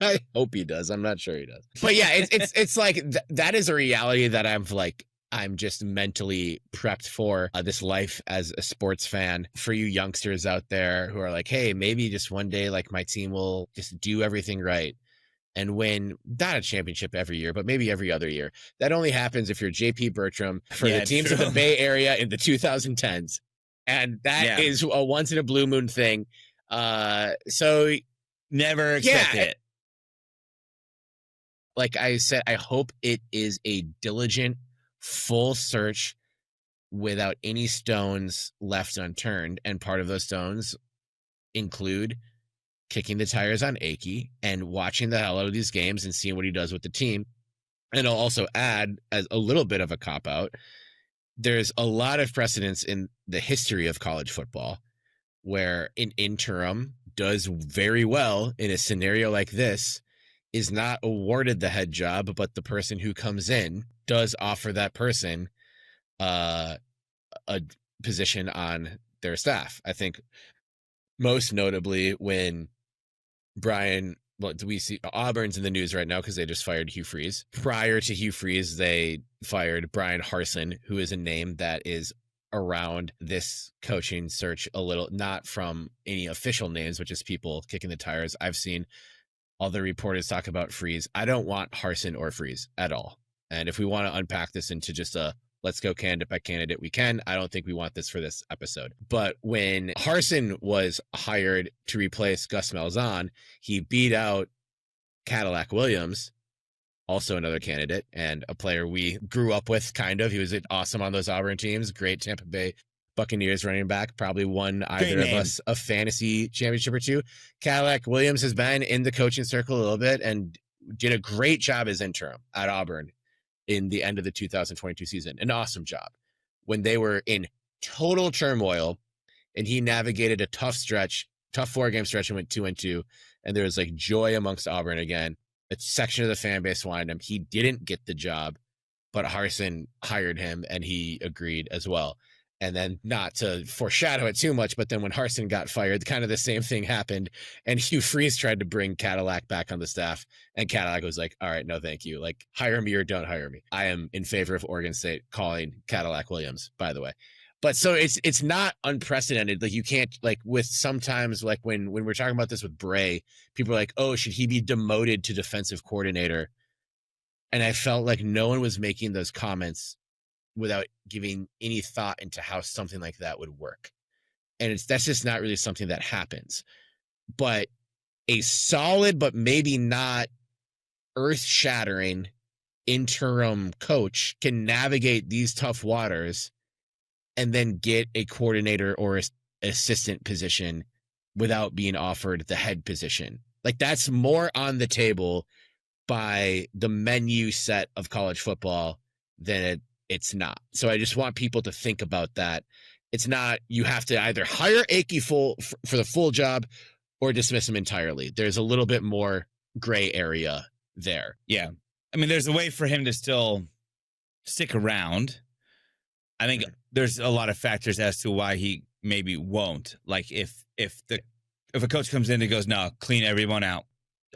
Speaker 1: I hope he does. I'm not sure he does. But yeah, it's like that is a reality that I'm just mentally prepped for this life as a sports fan. For you youngsters out there who are like, hey, maybe just one day, like my team will just do everything right and win, not a championship every year, but maybe every other year. That only happens if you're JP Bertram for the teams of the Bay Area in the 2010s. And that is a once in a blue moon thing. So
Speaker 2: never expect it.
Speaker 1: Like I said, I hope it is a diligent, full search without any stones left unturned. And part of those stones include kicking the tires on Akey and watching the hell out of these games and seeing what he does with the team. And I'll also add, as a little bit of a cop-out, there's a lot of precedents in the history of college football where an interim does very well in a scenario like this, is not awarded the head job, but the person who comes in does offer that person a position on their staff. I think most notably when we see Auburn's in the news right now because they just fired Hugh Freeze. Prior to Hugh Freeze, they fired Brian Harsin, who is a name that is around this coaching search a little, not from any official names, but just people kicking the tires. I've seen other reporters talk about Freeze. I don't want Harsin or Freeze at all. And if we want to unpack this into just a let's go candidate by candidate, we can. I don't think we want this for this episode. But when Harsin was hired to replace Gus Malzahn, he beat out Cadillac Williams, also another candidate and a player we grew up with, kind of. He was awesome on those Auburn teams. Great Tampa Bay Buccaneers running back, probably won either of us a fantasy championship or two. Cadillac Williams has been in the coaching circle a little bit and did a great job as interim at Auburn in the end of the 2022 season. An awesome job when they were in total turmoil and he navigated a tough 4-game stretch and went 2-2. And there was like joy amongst Auburn again. A section of the fan base wanted him. He didn't get the job, but Harsin hired him and he agreed as well. And then, not to foreshadow it too much, but then when Harsin got fired, kind of the same thing happened. And Hugh Freeze tried to bring Cadillac back on the staff. And Cadillac was like, all right, no, thank you. Like, hire me or don't hire me. I am in favor of Oregon State calling Cadillac Williams, by the way. But so it's not unprecedented. Like, you can't, like, with sometimes, like, when we're talking about this with Bray, people are like, oh, should he be demoted to defensive coordinator? And I felt like no one was making those comments without giving any thought into how something like that would work. And that's just not really something that happens. But a solid, but maybe not earth-shattering interim coach can navigate these tough waters and then get a coordinator or assistant position without being offered the head position. Like, that's more on the table by the menu set of college football than it's not. So I just want people to think about that. It's not, you have to either hire Akey for the full job or dismiss him entirely. There's a little bit more gray area there.
Speaker 2: Yeah. I mean, there's a way for him to still stick around. I think there's a lot of factors as to why he maybe won't. Like, if a coach comes in and goes, no, clean everyone out.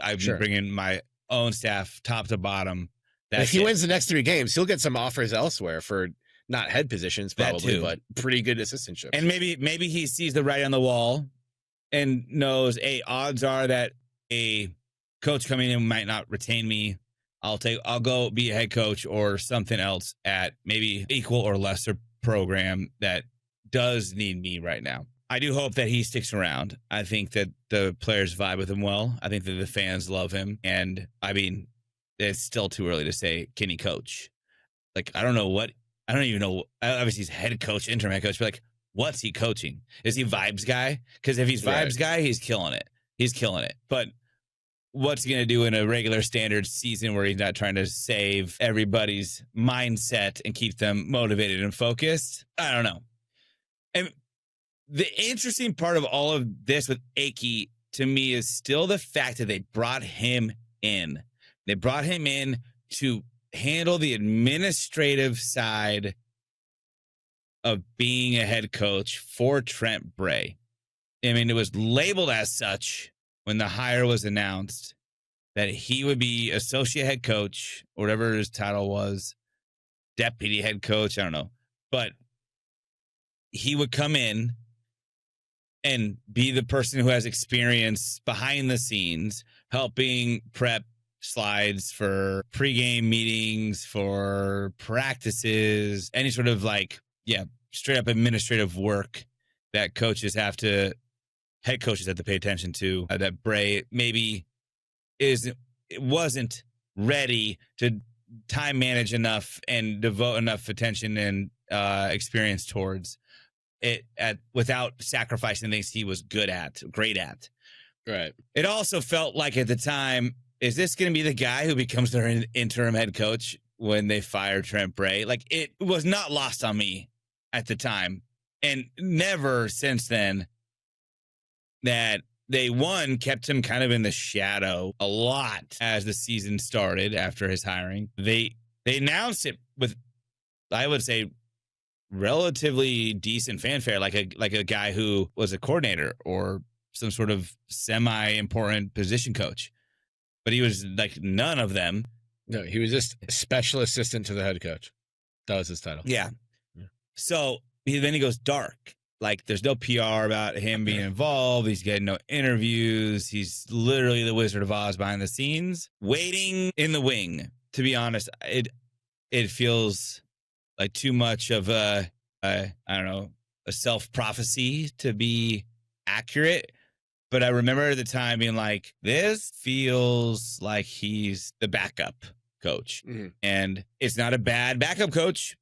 Speaker 2: I've been bringing my own staff top to bottom.
Speaker 1: If he wins the next 3 games, he'll get some offers elsewhere for not head positions probably, but pretty good assistantships.
Speaker 2: And maybe he sees the writing on the wall and knows, odds are that a coach coming in might not retain me. I'll go be a head coach or something else at maybe equal or lesser program that does need me right now. I do hope that he sticks around. I think that the players vibe with him well. I think that the fans love him. And I mean, it's still too early to say, can he coach? Like, I don't even know. Obviously, he's head coach, interim head coach, but like, what's he coaching? Is he vibes guy? Because if he's vibes guy, he's killing it. But what's he going to do in a regular standard season where he's not trying to save everybody's mindset and keep them motivated and focused? I don't know. And the interesting part of all of this with Akey, to me, is still the fact that they brought him in. They brought him in to handle the administrative side of being a head coach for Trent Bray. I mean, it was labeled as such when the hire was announced, that he would be associate head coach, or whatever his title was, deputy head coach, I don't know. But he would come in and be the person who has experience behind the scenes, helping prep slides for pregame meetings, for practices, any sort of straight up administrative work that head coaches have to pay attention to, that Bray maybe wasn't ready to time manage enough and devote enough attention and experience towards it without sacrificing things he was great at.
Speaker 1: Right.
Speaker 2: It also felt like at the time, is this going to be the guy who becomes their interim head coach when they fire Trent Bray? Like, it was not lost on me at the time, and never since then, that they kept him kind of in the shadow a lot as the season started after his hiring. They announced it with, I would say, relatively decent fanfare, like a guy who was a coordinator or some sort of semi-important position coach. But he was like none of them.
Speaker 1: No, he was just a special assistant to the head coach. That was his title.
Speaker 2: Yeah. So then he goes dark. Like, there's no PR about him being involved. He's getting no interviews. He's literally the Wizard of Oz behind the scenes, waiting in the wing. To be honest, it feels like too much of a self-prophecy to be accurate. But I remember at the time being like, this feels like he's the backup coach. Mm-hmm. And it's not a bad backup coach.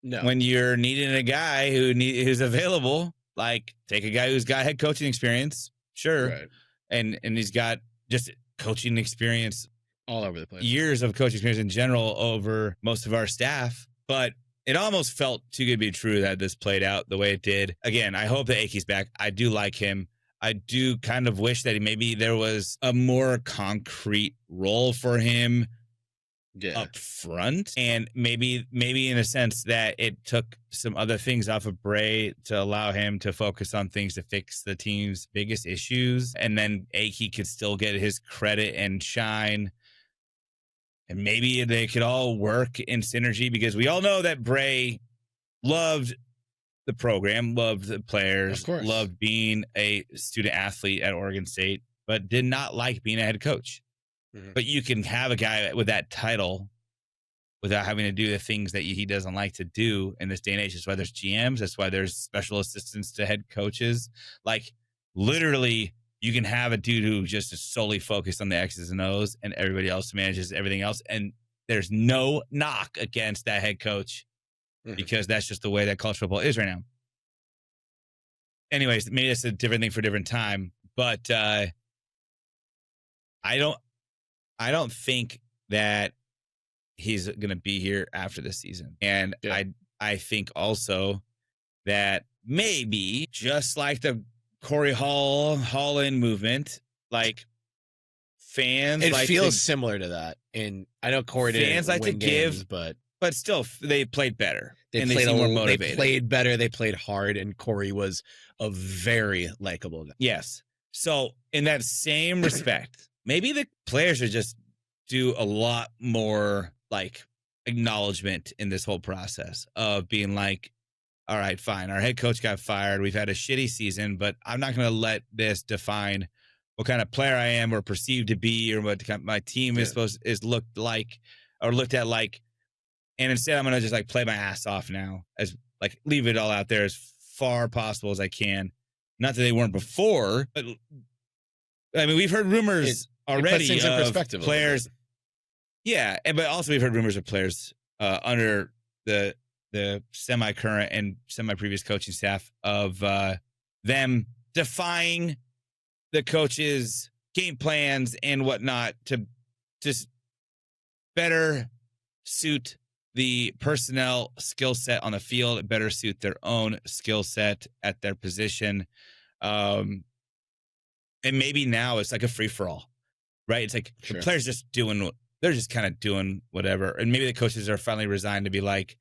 Speaker 2: No. When you're needing a guy who's available, like, take a guy who's got head coaching experience. Sure. Right. And he's got just coaching experience
Speaker 1: all over the place.
Speaker 2: Years of coaching experience in general over most of our staff. But it almost felt too good to be true that this played out the way it did. Again, I hope that Akey's back. I do like him. I do kind of wish that maybe there was a more concrete role for him up front, and maybe in a sense that it took some other things off of Bray to allow him to focus on things to fix the team's biggest issues, and then Akey could still get his credit and shine, and maybe they could all work in synergy, because we all know that Bray loved the program, loved the players, loved being a student athlete at Oregon State, but did not like being a head coach. But you can have a guy with that title without having to do the things that he doesn't like to do in this day and age. That's why there's GMs. That's why there's special assistants to head coaches. Like, literally, you can have a dude who just is solely focused on the X's and O's, and everybody else manages everything else. And there's no knock against that head coach, because that's just the way that college football is right now. Anyways, maybe that's a different thing for a different time. But I don't think that he's going to be here after this season. And I think also that maybe, just like the Corey Holland movement, like, fans,
Speaker 1: it feels similar to that. And I know Corey didn't like to give, but still, they played better. They seemed more motivated. They played better. They played hard, and Corey was a very likable guy.
Speaker 2: Yes. So in that same respect, maybe the players should just do a lot more, like, acknowledgement in this whole process of being like, all right, fine, our head coach got fired. We've had a shitty season, but I'm not going to let this define what kind of player I am or perceived to be, or what my team is looked at like. And instead, I'm going to just, like, play my ass off now, as, like, leave it all out there as far possible as I can. Not that they weren't before, but I mean, we've heard rumors already of players. Yeah, but also we've heard rumors of players under the semi-current and semi-previous coaching staff of them defying the coach's game plans and whatnot to just better suit the personnel skill set on the field, better suit their own skill set at their position. And maybe now it's like a free-for-all, right? It's like the players they're just kind of doing whatever. And maybe the coaches are finally resigned to be like,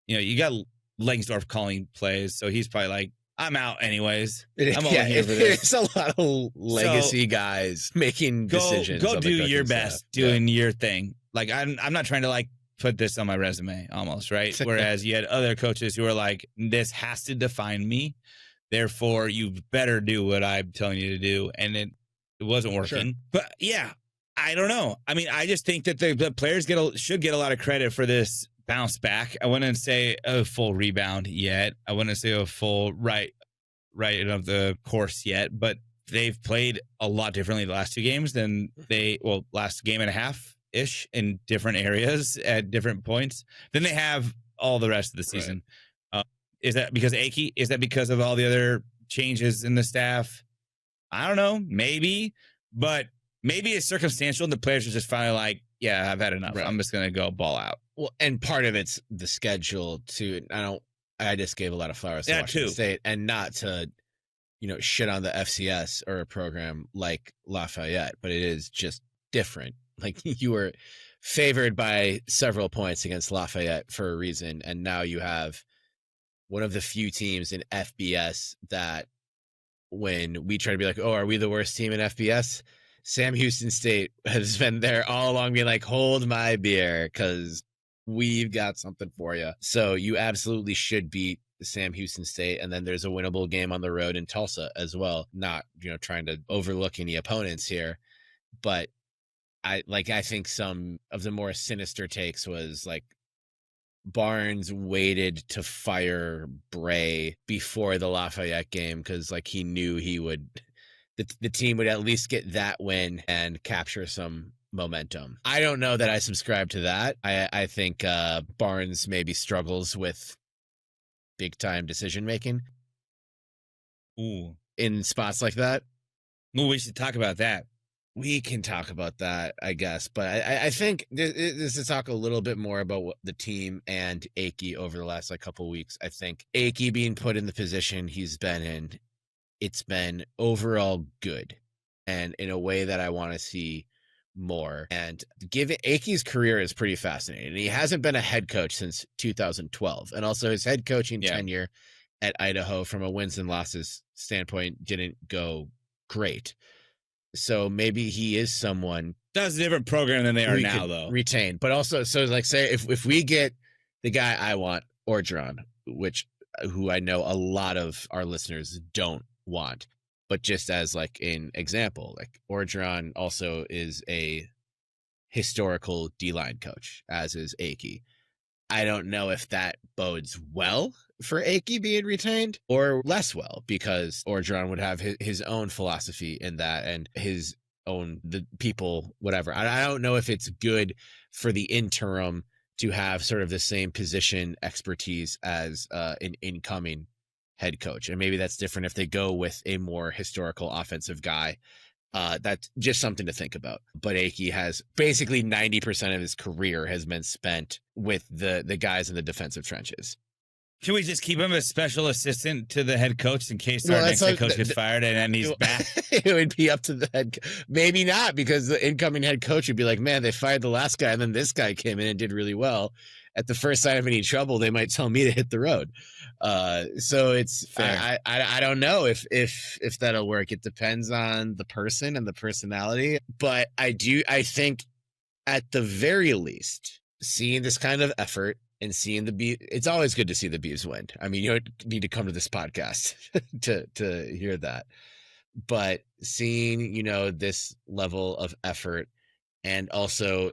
Speaker 2: you got Langsdorff calling plays, so he's probably like, I'm out anyways. I'm only here for this.
Speaker 1: It's a lot of legacy guys making decisions.
Speaker 2: Go do your best doing your thing. Like, I'm not trying to, like, put this on my resume almost, right? Whereas you had other coaches who were like, this has to define me, therefore you better do what I'm telling you to do. And it wasn't working. But yeah, I don't know. I mean, I just think that the players should get a lot of credit for this bounce back. I wouldn't say a full rebound yet. I wouldn't say a full right of the course yet, but they've played a lot differently the last two games than last game and a half ish in different areas at different points than they have all the rest of the season. Is that because Akey? Is that because of all the other changes in the staff? I don't know. Maybe, but maybe it's circumstantial and the players are just finally like, yeah, I've had enough. I'm just going to go ball out.
Speaker 1: Well, and part of it's the schedule too. I just gave a lot of flowers to Washington State, and not to, shit on the FCS or a program like Lafayette, but it is just different. Like, you were favored by several points against Lafayette for a reason, and now you have one of the few teams in FBS that, when we try to be like, oh, are we the worst team in FBS? Sam Houston State has been there all along, being like, hold my beer, because we've got something for you. So you absolutely should beat Sam Houston State, and then there's a winnable game on the road in Tulsa as well. Not, trying to overlook any opponents here, but I think some of the more sinister takes was like, Barnes waited to fire Bray before the Lafayette game because, like, he knew the team would at least get that win and capture some momentum. I don't know that I subscribe to that. I think Barnes maybe struggles with big time decision making.
Speaker 2: Ooh,
Speaker 1: in spots like that.
Speaker 2: Well, we should talk about that.
Speaker 1: We can talk about that, I guess. But I think this is to talk a little bit more about what the team and Akey over the last couple of weeks. I think Akey being put in the position he's been in, it's been overall good, and in a way that I want to see more. And given Akey's career is pretty fascinating. He hasn't been a head coach since 2012. And also his head coaching tenure at Idaho from a wins and losses standpoint didn't go great. So maybe he is someone
Speaker 2: that's a different program than they are now, though.
Speaker 1: Retain, but also, so like, say if we get the guy I want, Orgeron, who I know a lot of our listeners don't want, but just as like an example, like Orgeron also is a historical D-line coach, as is Akey. I don't know if that bodes well for Akey being retained or less well, because Orgeron would have his own philosophy in that and his own, the people, whatever. I don't know if it's good for the interim to have sort of the same position expertise as an incoming head coach. And maybe that's different if they go with a more historical offensive guy. That's just something to think about. But Akey has basically 90% of his career has been spent with the guys in the defensive trenches.
Speaker 2: Should we just keep him as special assistant to the head coach in case our next head coach gets fired and then he's back?
Speaker 1: It would be up to the head. Maybe not, because the incoming head coach would be like, man, they fired the last guy and then this guy came in and did really well. At the first sign of any trouble, they might tell me to hit the road. So it's fair. I don't know if that'll work. It depends on the person and the personality. But I think at the very least, seeing this kind of effort and seeing the Beavs, it's always good to see the Beavs win. I mean, you don't need to come to this podcast to hear that. But seeing, this level of effort and also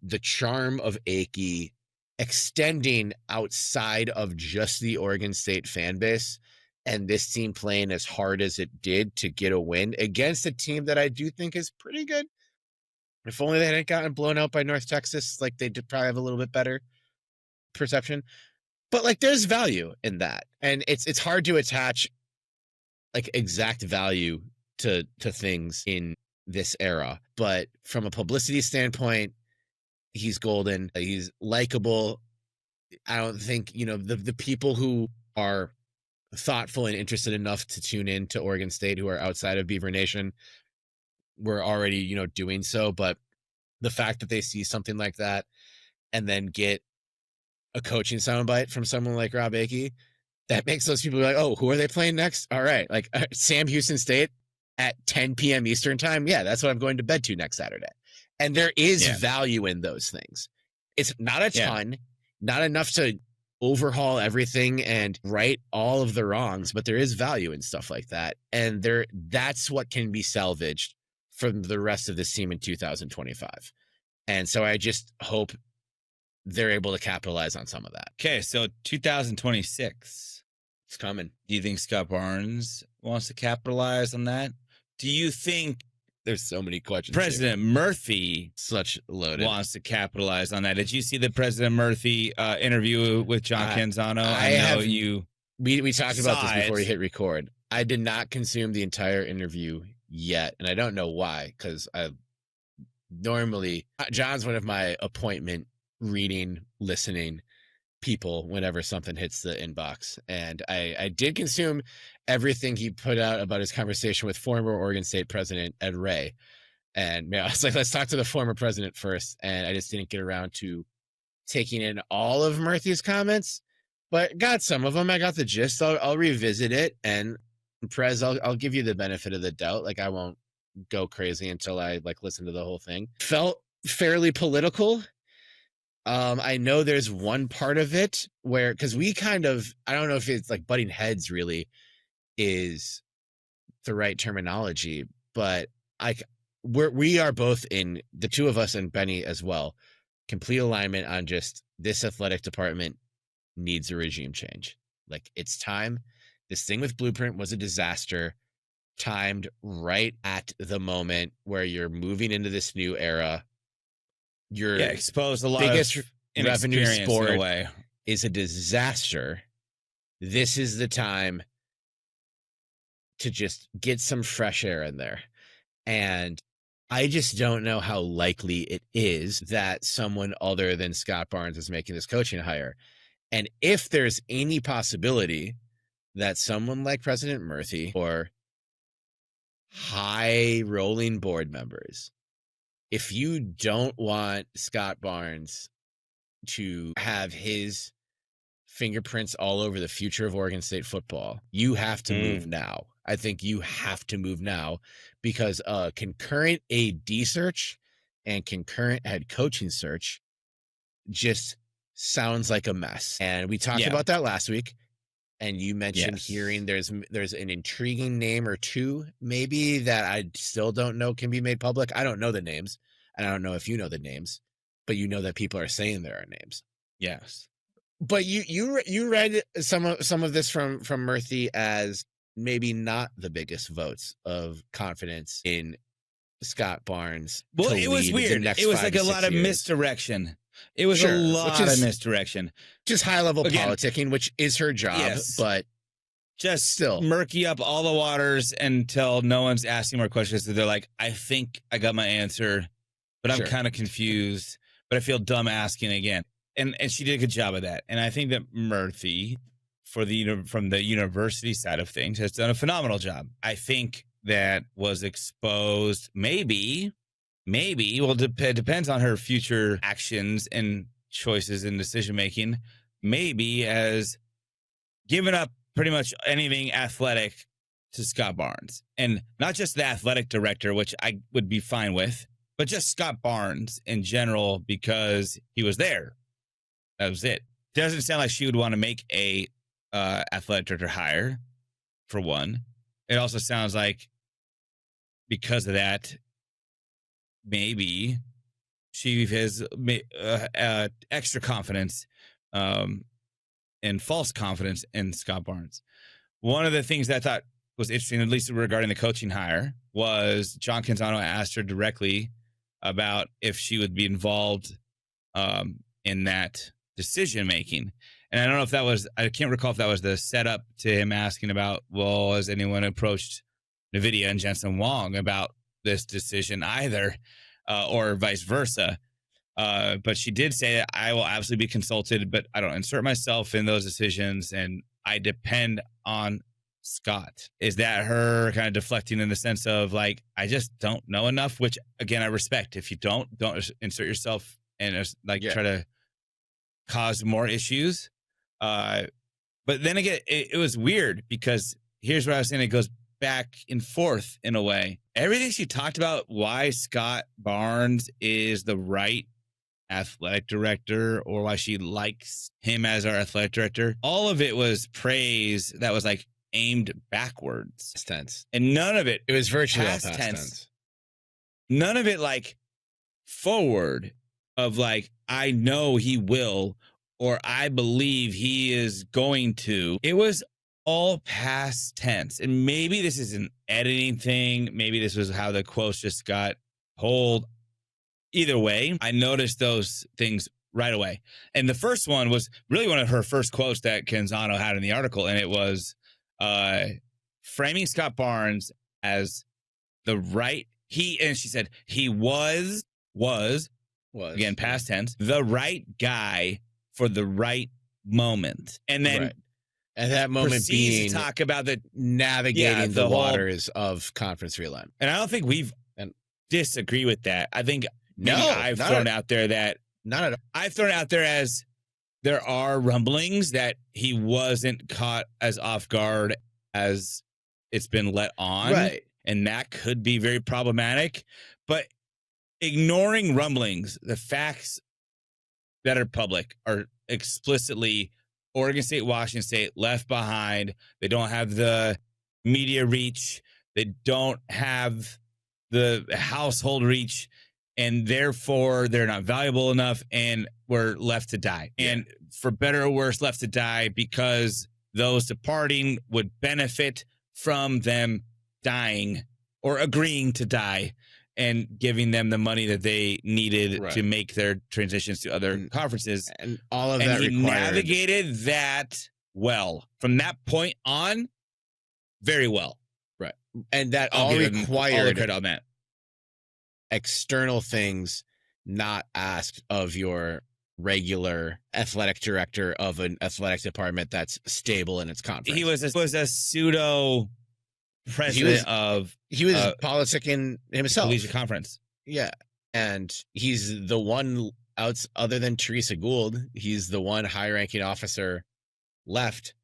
Speaker 1: the charm of Akey extending outside of just the Oregon State fan base, and this team playing as hard as it did to get a win against a team that I do think is pretty good. If only they hadn't gotten blown out by North Texas, like they did probably have a little bit better perception. But like there's value in that. And it's hard to attach like exact value to things in this era. But from a publicity standpoint, he's golden. He's likable. I don't think, the people who are thoughtful and interested enough to tune in to Oregon State who are outside of Beaver Nation were already, doing so. But the fact that they see something like that and then get a coaching soundbite from someone like Rob Akey, that makes those people be like, oh, who are they playing next? All right. Like Sam Houston State at 10 p.m. Eastern time. Yeah, that's what I'm going to bed to next Saturday. And there is value in those things. It's not a ton, not enough to overhaul everything and right all of the wrongs, but there is value in stuff like that. And that's what can be salvaged from the rest of this team in 2025. And so I just hope they're able to capitalize on some of that.
Speaker 2: Okay, so 2026.
Speaker 1: It's coming.
Speaker 2: Do you think Scott Barnes wants to capitalize on that? Do you think
Speaker 1: there's so many questions
Speaker 2: President Murthy
Speaker 1: such loaded
Speaker 2: wants to capitalize on that? Did you see the President Murthy interview with John Canzano?
Speaker 1: We talked about this before we hit record. I did not consume the entire interview yet, and I don't know why, because John's one of my appointment reading, listening people whenever something hits the inbox. And I did consume everything he put out about his conversation with former Oregon State President Ed Ray. And man, I was like, let's talk to the former president first. And I just didn't get around to taking in all of Murthy's comments, but got some of them. I got the gist. I'll revisit it. And Prez, I'll give you the benefit of the doubt. Like I won't go crazy until I listen to the whole thing. Felt fairly political. I know there's one part of it where, because we I don't know if it's like butting heads really is the right terminology, but we are both in, the two of us and Benny as well, complete alignment on just this athletic department needs a regime change. Like it's time. This thing with Blueprint was a disaster, timed right at the moment where you're moving into this new era. Your
Speaker 2: exposed a lot
Speaker 1: biggest
Speaker 2: of
Speaker 1: revenue sport is a disaster. This is the time to just get some fresh air in there. And I just don't know how likely it is that someone other than Scott Barnes is making this coaching hire. And if there's any possibility that someone like President Murthy or high rolling board members if you don't want Scott Barnes to have his fingerprints all over the future of Oregon State football, you have to move now. I think you have to move now because concurrent AD search and concurrent head coaching search just sounds like a mess. And we talked about that last week. And you mentioned hearing there's an intriguing name or two maybe that I still don't know can be made public. I don't know the names, and I don't know if you know the names, but you know that people are saying there are names.
Speaker 2: Yes.
Speaker 1: But you read some of this from Murthy as maybe not the biggest votes of confidence in Scott Barnes.
Speaker 2: Well, it was weird. It was like a lot of misdirection. It was a lot of misdirection.
Speaker 1: Just high level politicking, which is her job, but
Speaker 2: just still murky up all the waters until no one's asking more questions. So they're like, I think I got my answer, but I'm kind of confused, but I feel dumb asking again. And she did a good job of that. And I think that Murthy, from the university side of things, has done a phenomenal job. I think that was exposed maybe, well, it depends on her future actions and choices and decision-making, maybe as giving up pretty much anything athletic to Scott Barnes. And not just the athletic director, which I would be fine with, but just Scott Barnes in general because he was there. That was it. Doesn't sound like she would want to make a athletic director hire, for one. It also sounds like because of that, maybe she has extra confidence and false confidence in Scott Barnes. One of the things that I thought was interesting, at least regarding the coaching hire, was John Canzano asked her directly about if she would be involved in that decision making. And I don't know if that was, I can't recall if that was the setup to him asking about, well, has anyone approached NVIDIA and Jensen Wong about this decision either, or vice versa. But she did say that I will absolutely be consulted, but I don't insert myself in those decisions and I depend on Scott. Is that her kind of deflecting in the sense of like, I just don't know enough, which again, I respect. If you don't insert yourself and like try to cause more issues. But then again, it was weird because here's what I was saying. It goes back and forth in a way. Everything she talked about, why Scott Barnes is the right athletic director or why she likes him as our athletic director, all of it was praise that was like aimed backwards.
Speaker 1: Past tense.
Speaker 2: And none of it.
Speaker 1: It was virtually past tense.
Speaker 2: None of it like forward of like, I know he will, or I believe he is going to. It was all past tense. And maybe this is an editing thing. Maybe this was how the quotes just got pulled. Either way, I noticed those things right away. And the first one was really one of her first quotes that Canzano had in the article. And it was framing Scott Barnes as the right, and she said, he was again, past tense, the right guy for the right moment. And then
Speaker 1: at that moment being
Speaker 2: to talk about the
Speaker 1: navigating the waters of conference realignment.
Speaker 2: And I don't think we've disagree with that. I think I've thrown out there that I've thrown out there as there are rumblings that he wasn't caught as off guard as it's been let on.
Speaker 1: Right.
Speaker 2: And that could be very problematic. But ignoring rumblings, the facts that are public are explicitly Oregon State, Washington State left behind. They don't have the media reach. They don't have the household reach. And therefore, they're not valuable enough and we're left to die. Yeah. And for better or worse, left to die because those departing would benefit from them dying or agreeing to die and giving them the money that they needed to make their transitions to other conferences.
Speaker 1: And all of that
Speaker 2: he navigated that well. From that point on, very well.
Speaker 1: Right. And that all required
Speaker 2: all the credit on that.
Speaker 1: External things not asked of your regular athletic director of an athletic department that's stable in its conference.
Speaker 2: He was a pseudo president
Speaker 1: he was politicking himself.
Speaker 2: Collegiate conference.
Speaker 1: Yeah. And he's the one other than Teresa Gould, he's the one high-ranking officer left.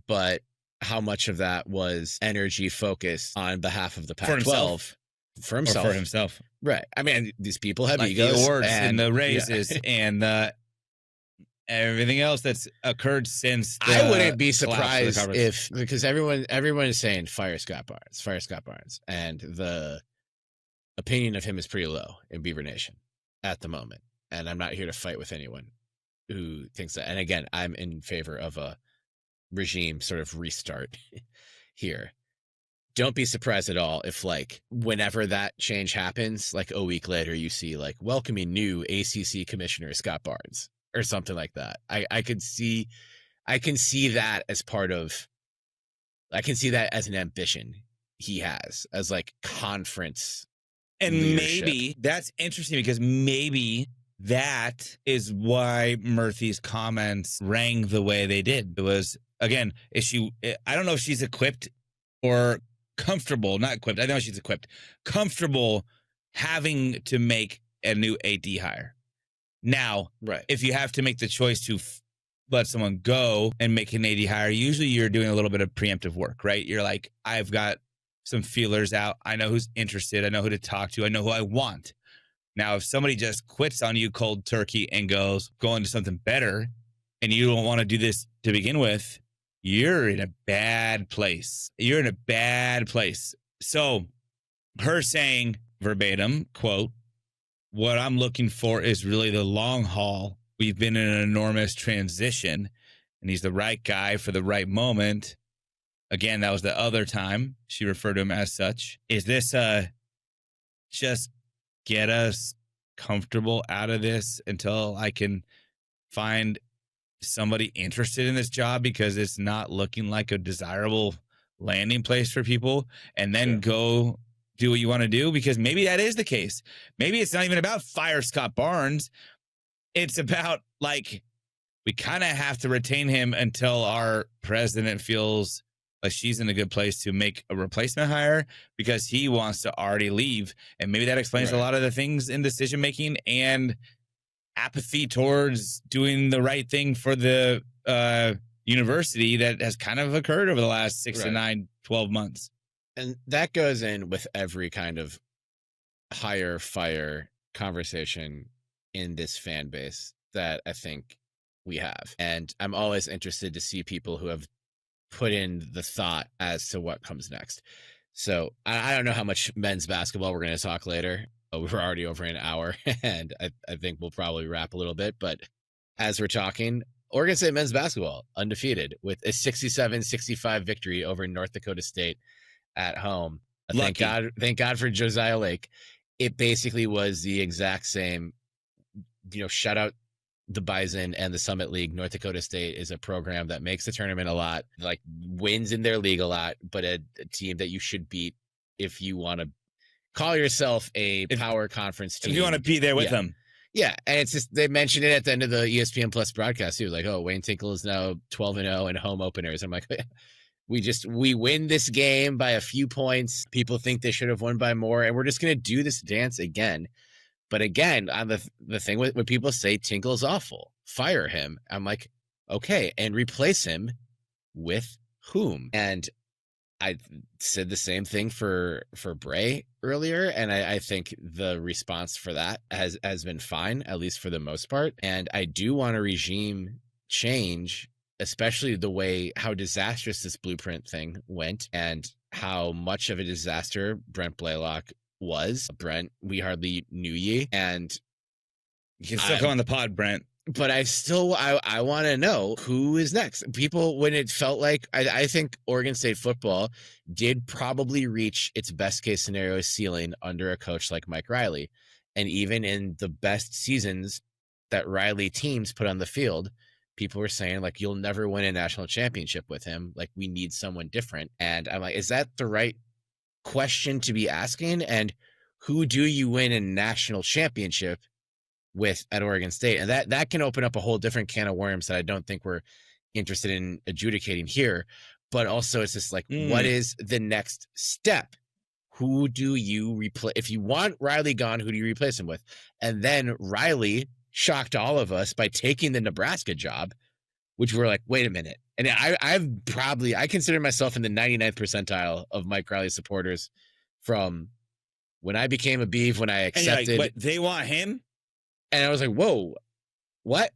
Speaker 1: But how much of that was energy focused on behalf of the Pac-12? For himself.
Speaker 2: Or for himself.
Speaker 1: Right. I mean, these people have
Speaker 2: like
Speaker 1: egos.
Speaker 2: The awards and the raises and everything else that's occurred since
Speaker 1: I wouldn't be surprised if, because everyone is saying fire Scott Barnes, and the opinion of him is pretty low in Beaver Nation at the moment. And I'm not here to fight with anyone who thinks that. And again, I'm in favor of a regime sort of restart here. Don't be surprised at all if, like, whenever that change happens, like a week later, you see like welcoming new ACC commissioner Scott Barnes or something like that. I can see that as part of, I can see that as an ambition he has as like conference. And leadership.
Speaker 2: Maybe that's interesting because maybe that is why Murthy's comments rang the way they did. It was, again, I don't know if she's equipped or comfortable, not equipped. I know she's equipped, comfortable having to make a new AD hire. Now,
Speaker 1: right.
Speaker 2: If you have to make the choice to let someone go and make an AD hire, usually you're doing a little bit of preemptive work, right? You're like, I've got some feelers out. I know who's interested. I know who to talk to. I know who I want. Now, if somebody just quits on you cold turkey and goes into something better, and you don't want to do this to begin with, you're in a bad place. You're in a bad place. So her saying verbatim, quote, what I'm looking for is really the long haul. We've been in an enormous transition, and he's the right guy for the right moment. Again, that was the other time she referred to him as such. Is this just get us comfortable out of this until I can find somebody interested in this job, because it's not looking like a desirable landing place for people, and then go do what you want to do? Because maybe that is the case. Maybe it's not even about fire Scott Barnes. It's about, like, we kind of have to retain him until our president feels like she's in a good place to make a replacement hire, because he wants to already leave. And maybe that explains a lot of the things in decision-making and apathy towards doing the right thing for the university that has kind of occurred over the last 6 to 9, 12 months.
Speaker 1: And that goes in with every kind of hire fire conversation in this fan base that I think we have. And I'm always interested to see people who have put in the thought as to what comes next. So I don't know how much men's basketball we're going to talk later. We're already over an hour, and I think we'll probably wrap a little bit. But as we're talking, Oregon State men's basketball undefeated with a 67-65 victory over North Dakota State at home. Thank God for Josiah Lake. It basically was the exact same, shout out the Bison and the Summit League. North Dakota State is a program that makes the tournament a lot, like wins in their league a lot, but a team that you should beat if you want to call yourself a power conference team.
Speaker 2: If you want to be there with them.
Speaker 1: Yeah, and it's just, they mentioned it at the end of the ESPN Plus broadcast. He was like, oh, Wayne Tinkle is now 12-0 in home openers. I'm like, we win this game by a few points. People think they should have won by more, and we're just going to do this dance again. But again, on the thing when people say Tinkle's awful, fire him. I'm like, okay, and replace him with whom? And I said the same thing for Bray earlier, and I think the response for that has been fine, at least for the most part. And I do want a regime change, especially the way how disastrous this blueprint thing went and how much of a disaster Brent Blaylock was. Brent, we hardly knew ye, and
Speaker 2: you can still come on the pod, Brent.
Speaker 1: But I want to know who is next. People, when it felt like, I think Oregon State football did probably reach its best case scenario ceiling under a coach like Mike Riley. And even in the best seasons that Riley teams put on the field, people were saying, like, you'll never win a national championship with him. Like, we need someone different. And I'm like, is that the right question to be asking? And who do you win a national championship with at Oregon State? And that can open up a whole different can of worms that I don't think we're interested in adjudicating here. But also, it's just like, what is the next step? who do you replace? If you want Riley gone, who do you replace him with? And then Riley shocked all of us by taking the Nebraska job, which we're like, wait a minute. And I consider myself in the 99th percentile of Mike Riley supporters from when I became a Beav, when I accepted.
Speaker 2: But they want him?
Speaker 1: And I was like, whoa, what?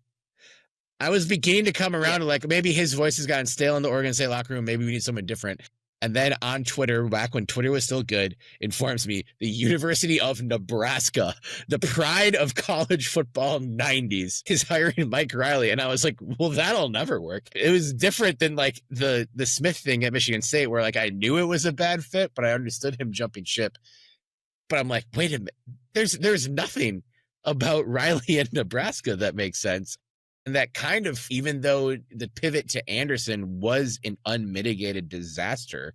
Speaker 1: I was beginning to come around to like, maybe his voice has gotten stale in the Oregon State locker room. Maybe we need someone different. And then on Twitter, back when Twitter was still good, informs me the University of Nebraska, the pride of college football 90s, is hiring Mike Riley. And I was like, well, that'll never work. It was different than like the Smith thing at Michigan State, where like I knew it was a bad fit, but I understood him jumping ship. But I'm like, wait a minute, there's nothing about Riley and Nebraska that makes sense. And that kind of, even though the pivot to Anderson was an unmitigated disaster,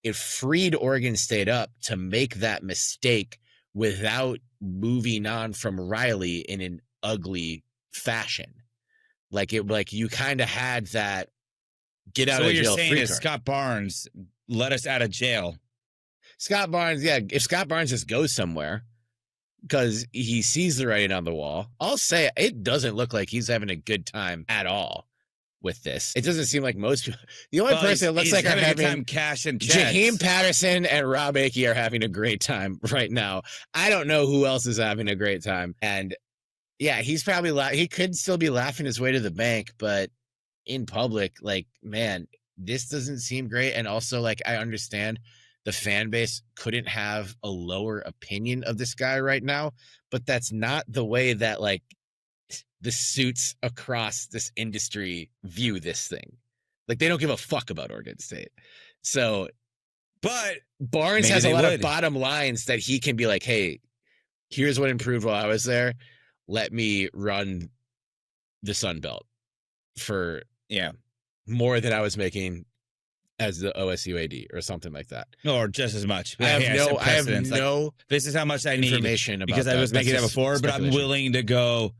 Speaker 1: it freed Oregon State up to make that mistake without moving on from Riley in an ugly fashion. Like you kind of had that get out of jail. So what you're saying is
Speaker 2: Scott Barnes let us out of jail.
Speaker 1: Scott Barnes, yeah. If Scott Barnes just goes somewhere, because he sees the writing on the wall, I'll say it doesn't look like he's having a good time at all with this. It doesn't seem like most people. The only person that looks like
Speaker 2: having a good time, cash and checks.
Speaker 1: Jaheim Patterson and Rob Akey are having a great time right now. I don't know who else is having a great time. And yeah, he's probably he could still be laughing his way to the bank, but in public, like, man, this doesn't seem great. And also, like, I understand the fan base couldn't have a lower opinion of this guy right now, but that's not the way that like the suits across this industry view this thing. Like, they don't give a fuck about Oregon State. So,
Speaker 2: but
Speaker 1: Barnes has a lot of bottom lines that he can be like, hey, here's what improved while I was there. Let me run the Sun Belt for more than I was making as the OSU AD or something like that.
Speaker 2: Or just as much.
Speaker 1: I have no
Speaker 2: this is how much I need
Speaker 1: information about
Speaker 2: because I was making that before, but I'm willing to go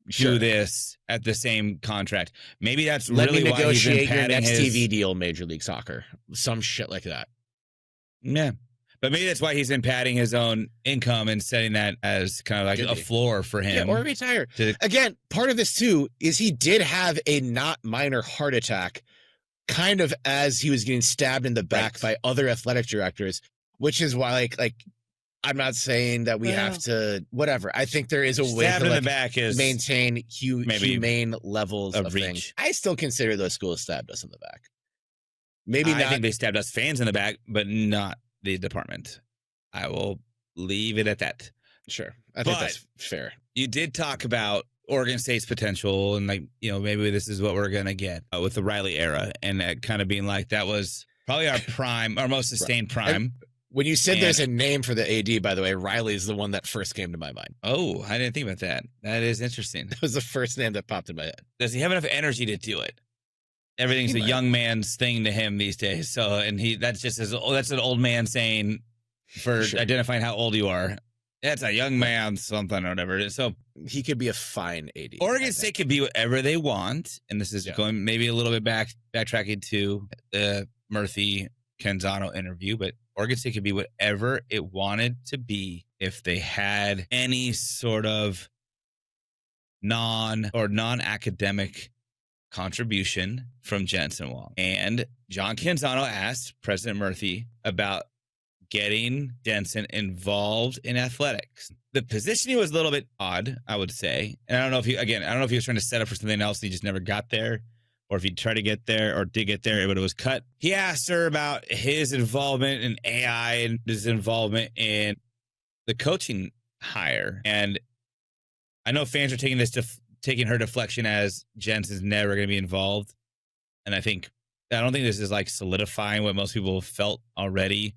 Speaker 2: do this at the same contract. Maybe that's really why he's negotiate your next
Speaker 1: TV deal, Major League Soccer. Some shit like that.
Speaker 2: Yeah. But maybe that's why he's been padding his own income and setting that as kind of like a floor for him.
Speaker 1: Yeah, or retire. Again, part of this too is he did have a not minor heart attack kind of as he was getting stabbed in the back by other athletic directors, which is why like I'm not saying that we have to whatever. I think there is a way to
Speaker 2: in the back is
Speaker 1: maintain humane levels of things. I still consider those schools stabbed us in the back. Maybe not.
Speaker 2: I think they stabbed us fans in the back, but not the department. I will leave it at that.
Speaker 1: Sure. I think that's fair.
Speaker 2: You did talk about Oregon State's potential and like, you know, maybe this is what we're going to get with the Riley era and that kind of being like, that was probably our prime, our most sustained prime.
Speaker 1: When you said there's a name for the AD, by the way, Riley is the one that first came to my mind.
Speaker 2: Oh, I didn't think about that. That is interesting.
Speaker 1: That was the first name that popped in my head.
Speaker 2: Does he have enough energy to do it? Everything's a young man's thing to him these days. So, and that's just that's an old man saying for identifying how old you are. That's a young man, something or whatever it is. So
Speaker 1: he could be a fine AD.
Speaker 2: Oregon State could be whatever they want. And this is going maybe a little bit backtracking to the Murthy Canzano interview, but Oregon State could be whatever it wanted to be if they had any sort of non-academic contribution from Jensen Wong. And John Canzano asked President Murthy about getting Jensen involved in athletics. The positioning was a little bit odd, I would say. And I don't know if he was trying to set up for something else and he just never got there, or if he tried to get there or did get there, but it was cut. He asked her about his involvement in AI and his involvement in the coaching hire. And I know fans are taking her deflection as Jensen's never going to be involved. And I don't think this is like solidifying what most people felt already,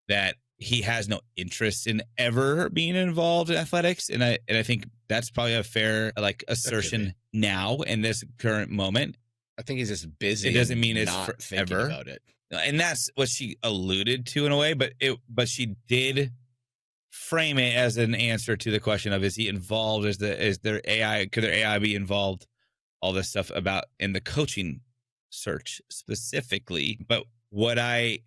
Speaker 2: that he has no interest in ever being involved in athletics. And I think that's probably a fair assertion now in this current moment.
Speaker 1: I think he's just busy.
Speaker 2: It doesn't mean it's
Speaker 1: not
Speaker 2: forever.
Speaker 1: About it.
Speaker 2: And that's what she alluded to in a way, but she did frame it as an answer to the question of, is he involved? Could their AI be involved? All this stuff about in the coaching search specifically. But what I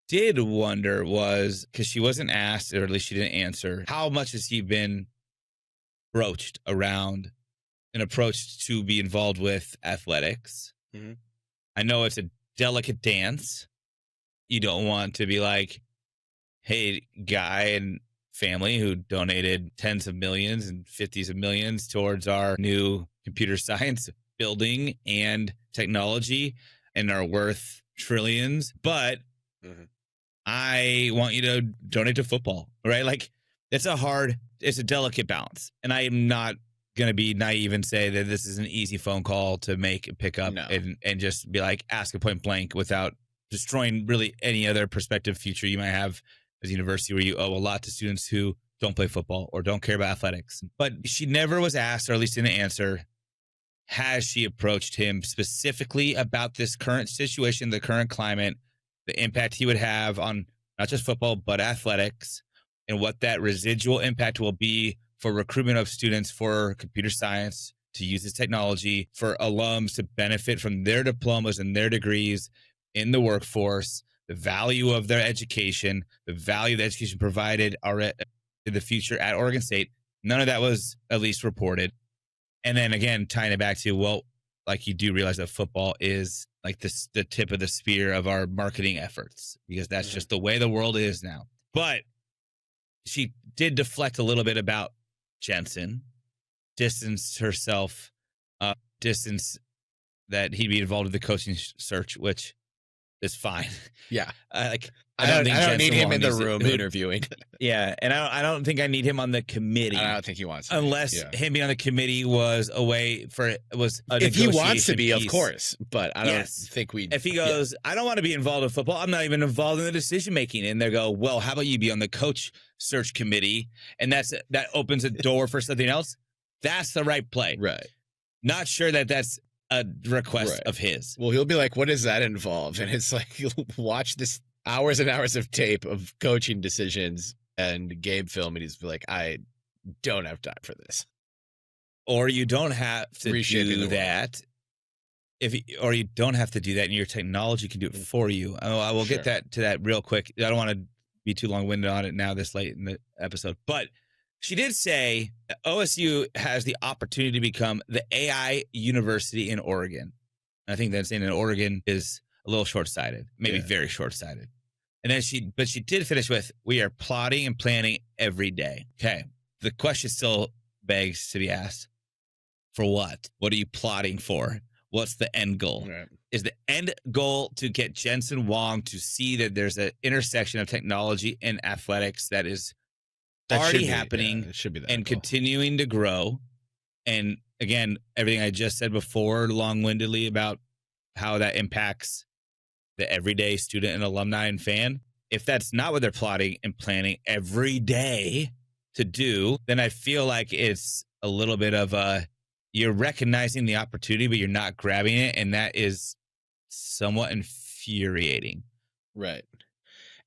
Speaker 2: did wonder was, because she wasn't asked, or at least she didn't answer, how much has he been broached around an approach to be involved with athletics?
Speaker 1: Mm-hmm.
Speaker 2: I know it's a delicate dance. You don't want to be like, hey, guy and family who donated tens of millions and 50s of millions towards our new computer science building and technology and are worth trillions, but I want you to donate to football, right? Like, it's a delicate balance. And I am not going to be naive and say that this is an easy phone call to make and pick up and just be like, ask a point blank without destroying really any other prospective future you might have as a university where you owe a lot to students who don't play football or don't care about athletics. But she never was asked, or at least didn't answer, has she approached him specifically about this current situation, the current climate, the impact he would have on not just football, but athletics, and what that residual impact will be for recruitment of students for computer science to use this technology, for alums to benefit from their diplomas and their degrees in the workforce, the value of their education, the value the education provided in the future at Oregon State. None of that was at least reported. And then again, tying it back to, well, like, you do realize that football is like the tip of the spear of our marketing efforts, because that's just the way the world is now. But she did deflect a little bit about Jensen, distanced herself, distance that he'd be involved in the coaching search, which is fine.
Speaker 1: Yeah.
Speaker 2: I
Speaker 1: don't need him in the room interviewing.
Speaker 2: Yeah, and I don't think I need him on the committee.
Speaker 1: I don't think he wants to.
Speaker 2: Unless him being on the committee was a way for
Speaker 1: if he wants to be, piece. Of course. But I don't think we.
Speaker 2: If he goes, I don't want to be involved in football. I'm not even involved in the decision making. And they go, well, how about you be on the coach search committee? And that opens a door for something else. That's the right play.
Speaker 1: Right.
Speaker 2: Not sure that's a request of his.
Speaker 1: Well, he'll be like, what does that involve? And it's like, you'll watch this hours and hours of tape of coaching decisions and game film, and he's like, I don't have time for this.
Speaker 2: Or you don't have to do that. Or you don't have to do that, and your technology can do it for you. I will get to that real quick. I don't want to be too long-winded on it now this late in the episode. But she did say OSU has the opportunity to become the AI university in Oregon. And I think that saying in Oregon is a little short-sighted, maybe very short-sighted. And then she did finish with, we are plotting and planning every day. Okay. The question still begs to be asked, for what? What are you plotting for? What's the end goal? Right. Is the end goal to get Jensen Wong to see that there's an intersection of technology and athletics that is already happening and continuing to grow? And again, everything I just said before, long-windedly, about how that impacts the everyday student and alumni and fan. If that's not what they're plotting and planning every day to do, then I feel like it's a little bit of you're recognizing the opportunity, but you're not grabbing it. And that is somewhat infuriating.
Speaker 1: Right.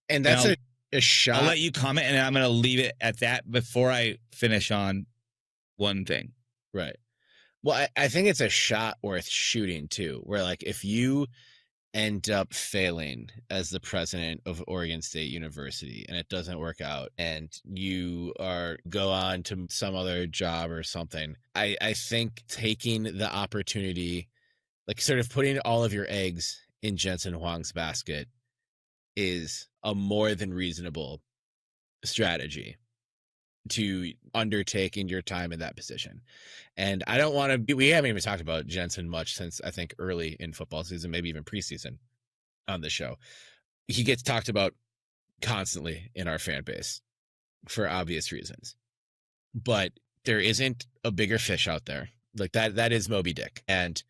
Speaker 1: And that's a shot.
Speaker 2: I'll let you comment, and I'm going to leave it at that before I finish on one thing.
Speaker 1: Right. Well, I think it's a shot worth shooting too, where like if you end up failing as the president of Oregon State University and it doesn't work out and you go on to some other job or something, I think taking the opportunity, like sort of putting all of your eggs in Jensen Huang's basket, is a more than reasonable strategy to undertaking your time in that position. And I don't want to, we haven't even talked about Jensen much since I think early in football season, maybe even preseason on the show. He gets talked about constantly in our fan base for obvious reasons, but there isn't a bigger fish out there like that is Moby Dick. And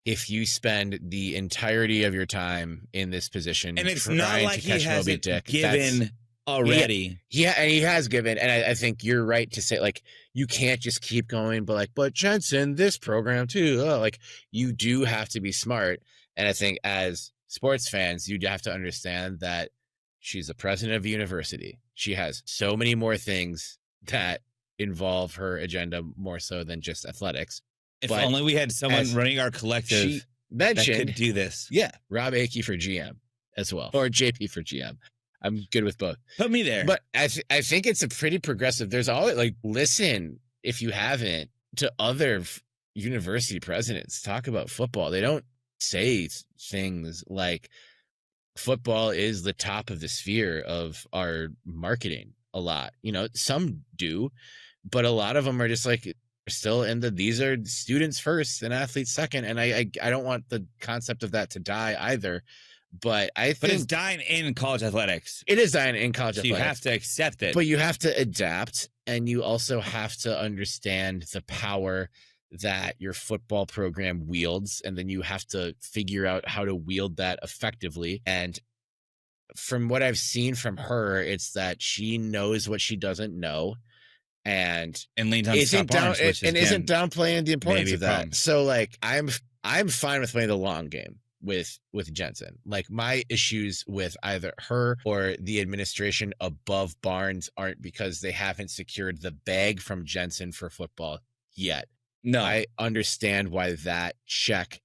Speaker 1: if you spend the entirety of your time in this position,
Speaker 2: and it's not like he hasn't given already.
Speaker 1: And he has given. And I think you're right to say, like, you can't just keep going, but Jensen, this program too. Oh, like, you do have to be smart. And I think as sports fans, you have to understand that she's the president of a university. She has so many more things that involve her agenda more so than just athletics.
Speaker 2: If only we had someone running our collective that could do this.
Speaker 1: Yeah. Rob Akey for GM. as well, or JP for GM. I'm good with both.
Speaker 2: Put me there.
Speaker 1: But I think it's a pretty progressive. There's always like, listen, if you haven't, to other university presidents talk about football. They don't say things like football is the top of the sphere of our marketing a lot. You know, some do, but a lot of them are just like still in these are students first and athletes second. And I don't want the concept of that to die either. But
Speaker 2: it's dying in college athletics.
Speaker 1: It is dying in college athletics.
Speaker 2: You have to accept it.
Speaker 1: But you have to adapt, and you also have to understand the power that your football program wields, and then you have to figure out how to wield that effectively. And from what I've seen from her, it's that she knows what she doesn't know, and
Speaker 2: leans on
Speaker 1: isn't downplaying the importance of that. So like I'm fine with playing the long game with Jensen. Like, my issues with either her or the administration above Barnes aren't because they haven't secured the bag from Jensen for football yet.
Speaker 2: No,
Speaker 1: I understand why that check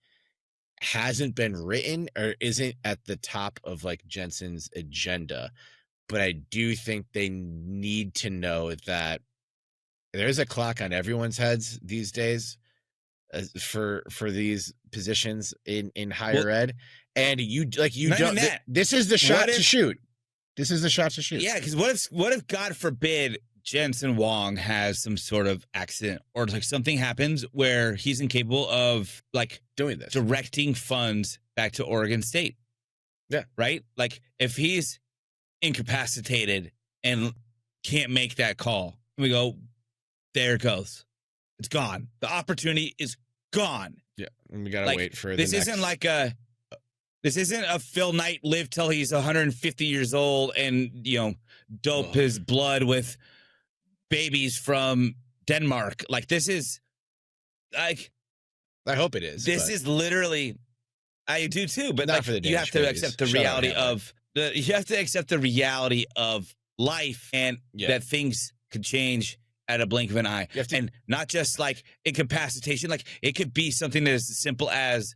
Speaker 1: hasn't been written or isn't at the top of like Jensen's agenda. But I do think they need to know that there's a clock on everyone's heads these days for these positions in higher ed, and this is the shot to shoot. This is the shot to shoot.
Speaker 2: Yeah, because what if God forbid Jensen Wong has some sort of accident or like something happens where he's incapable of like
Speaker 1: doing this,
Speaker 2: directing funds back to Oregon State.
Speaker 1: Yeah.
Speaker 2: Right? Like if he's incapacitated and can't make that call, and we go, there it goes. It's gone. The opportunity is gone.
Speaker 1: Yeah. And we gotta wait for
Speaker 2: this. This isn't a Phil Knight live till he's 150 years old and, you know, dope his blood with babies from Denmark. Like, this is like,
Speaker 1: I hope it is.
Speaker 2: This is literally, I do too, but like, you have to accept the reality of life, and that things could change at a blink of an eye. And not just like incapacitation. Like, it could be something as simple as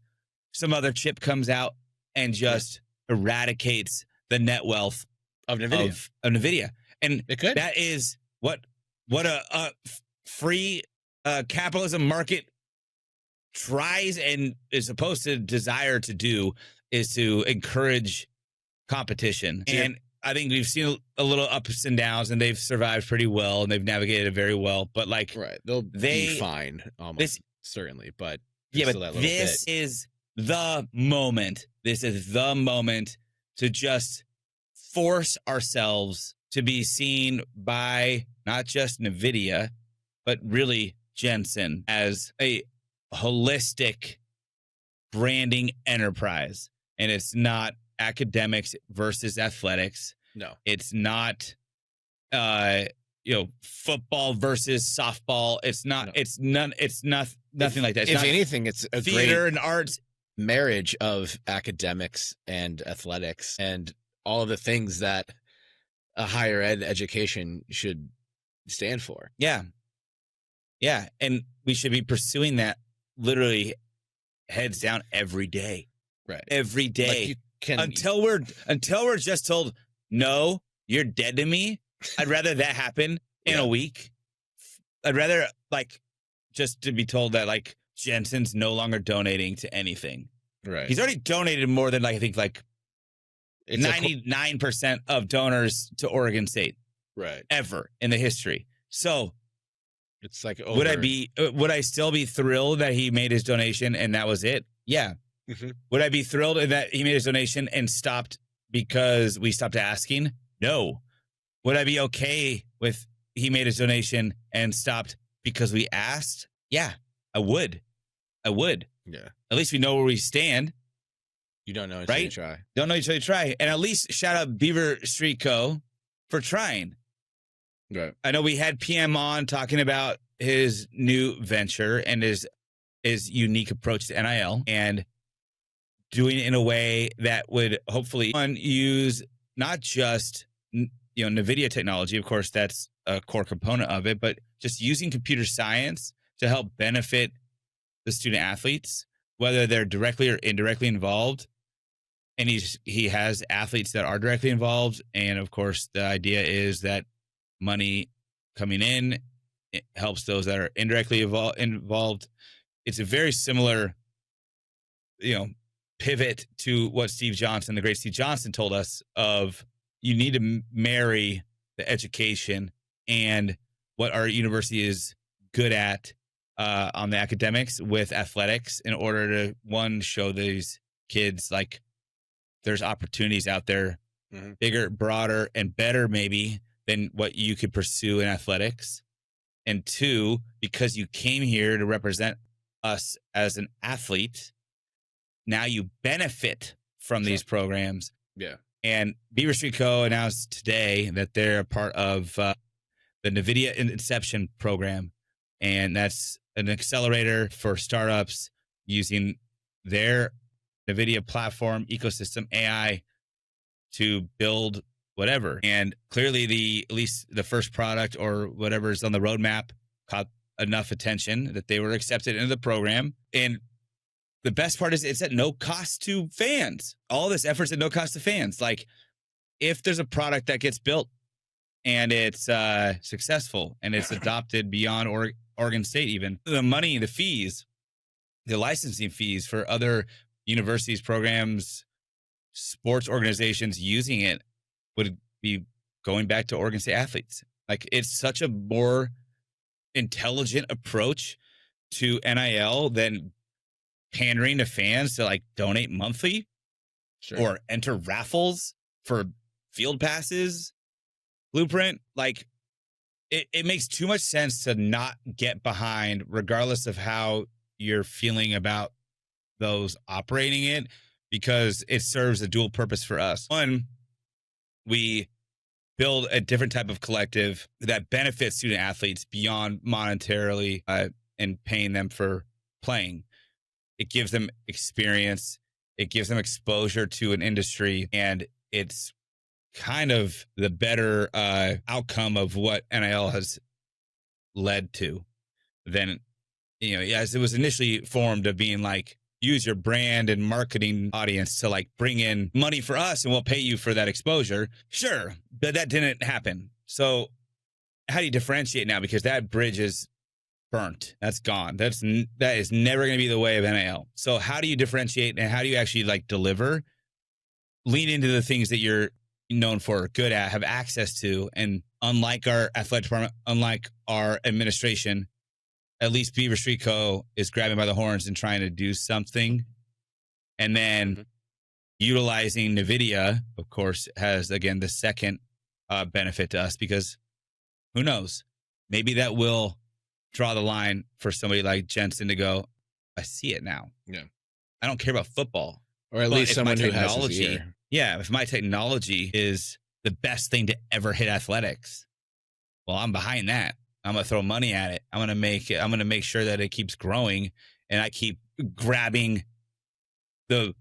Speaker 2: some other chip comes out and just eradicates the net wealth
Speaker 1: of NVIDIA.
Speaker 2: And
Speaker 1: it could.
Speaker 2: That is what a free capitalism market tries and is supposed to desire to do, is to encourage competition. Yeah. And I think we've seen a little ups and downs, and they've survived pretty well, and they've navigated it very well. But like,
Speaker 1: they'll be fine, almost certainly. But
Speaker 2: yeah, but this is the moment. This is the moment to just force ourselves to be seen by not just NVIDIA, but really Jensen as a holistic branding enterprise. And it's not academics versus athletics.
Speaker 1: No,
Speaker 2: it's not, football versus softball. It's not. No. It's none. It's not nothing like that. It's
Speaker 1: if anything, it's a
Speaker 2: theater
Speaker 1: great
Speaker 2: and arts
Speaker 1: marriage of academics and athletics and all of the things that a higher ed education should stand for.
Speaker 2: Yeah, yeah, and we should be pursuing that literally heads down every day.
Speaker 1: Right,
Speaker 2: every day. Until we're just told, no, you're dead to me. I'd rather that happen in a week. I'd rather like just to be told that like Jensen's no longer donating to anything.
Speaker 1: Right.
Speaker 2: He's already donated more than I think 99% of donors to Oregon State.
Speaker 1: Right.
Speaker 2: Ever in the history. So
Speaker 1: it's like,
Speaker 2: would I still be thrilled that he made his donation and that was it? Yeah.
Speaker 1: Mm-hmm.
Speaker 2: Would I be thrilled that he made his donation and stopped because we stopped asking? No. Would I be okay with he made his donation and stopped because we asked? Yeah, I would.
Speaker 1: Yeah.
Speaker 2: At least we know where we stand.
Speaker 1: You don't know until you try.
Speaker 2: Don't know until you try. And at least shout out Beaver Sickos for trying.
Speaker 1: Right.
Speaker 2: I know we had PM on talking about his new venture and his unique approach to NIL, and doing it in a way that would hopefully use not just NVIDIA technology, of course that's a core component of it, but just using computer science to help benefit the student athletes, whether they're directly or indirectly involved. And he has athletes that are directly involved. And of course, the idea is that money coming in, it helps those that are indirectly involved. It's a very similar, pivot to what the great Steve Johnson told us of you need to marry the education and what our university is good at on the academics with athletics in order to, one, show these kids like there's opportunities out there, bigger, broader, and better maybe than what you could pursue in athletics. And two, because you came here to represent us as an athlete, now you benefit from these programs.
Speaker 1: Yeah.
Speaker 2: And Beaver Sickos announced today that they're a part of the NVIDIA Inception program. And that's an accelerator for startups using their NVIDIA platform, ecosystem, AI to build whatever. And clearly at least the first product or whatever is on the roadmap caught enough attention that they were accepted into the program. And the best part is it's at no cost to fans. All this effort's at no cost to fans. Like, if there's a product that gets built and it's successful and it's adopted beyond Oregon State, even the money, the fees, the licensing fees for other universities, programs, sports organizations using it would be going back to Oregon State athletes. Like, it's such a more intelligent approach to NIL than pandering to fans to like donate monthly or enter raffles for field passes, Blueprint. Like, it makes too much sense to not get behind, regardless of how you're feeling about those operating it, because it serves a dual purpose for us. One, we build a different type of collective that benefits student athletes beyond monetarily and paying them for playing. It gives them experience. It gives them exposure to an industry, and it's kind of the better outcome of what NIL has led to than, as it was initially formed of being like, use your brand and marketing audience to like bring in money for us and we'll pay you for that exposure. Sure, but that didn't happen. So how do you differentiate now? Because that bridge is burnt. That's gone. That is never going to be the way of NIL. So how do you differentiate and how do you actually like deliver? Lean into the things that you're known for, good at, have access to. And unlike our athletic department, unlike our administration, at least Beaver Sickos is grabbing by the horns and trying to do something. And then utilizing NVIDIA, of course, has, again, the second benefit to us, because who knows? Maybe that will draw the line for somebody like Jensen to go, I see it now.
Speaker 1: Yeah.
Speaker 2: I don't care about football.
Speaker 1: Or at least someone who has his ear.
Speaker 2: Yeah, if my technology is the best thing to ever hit athletics, well, I'm behind that. I'm going to throw money at it. I'm going to make sure that it keeps growing and I keep grabbing the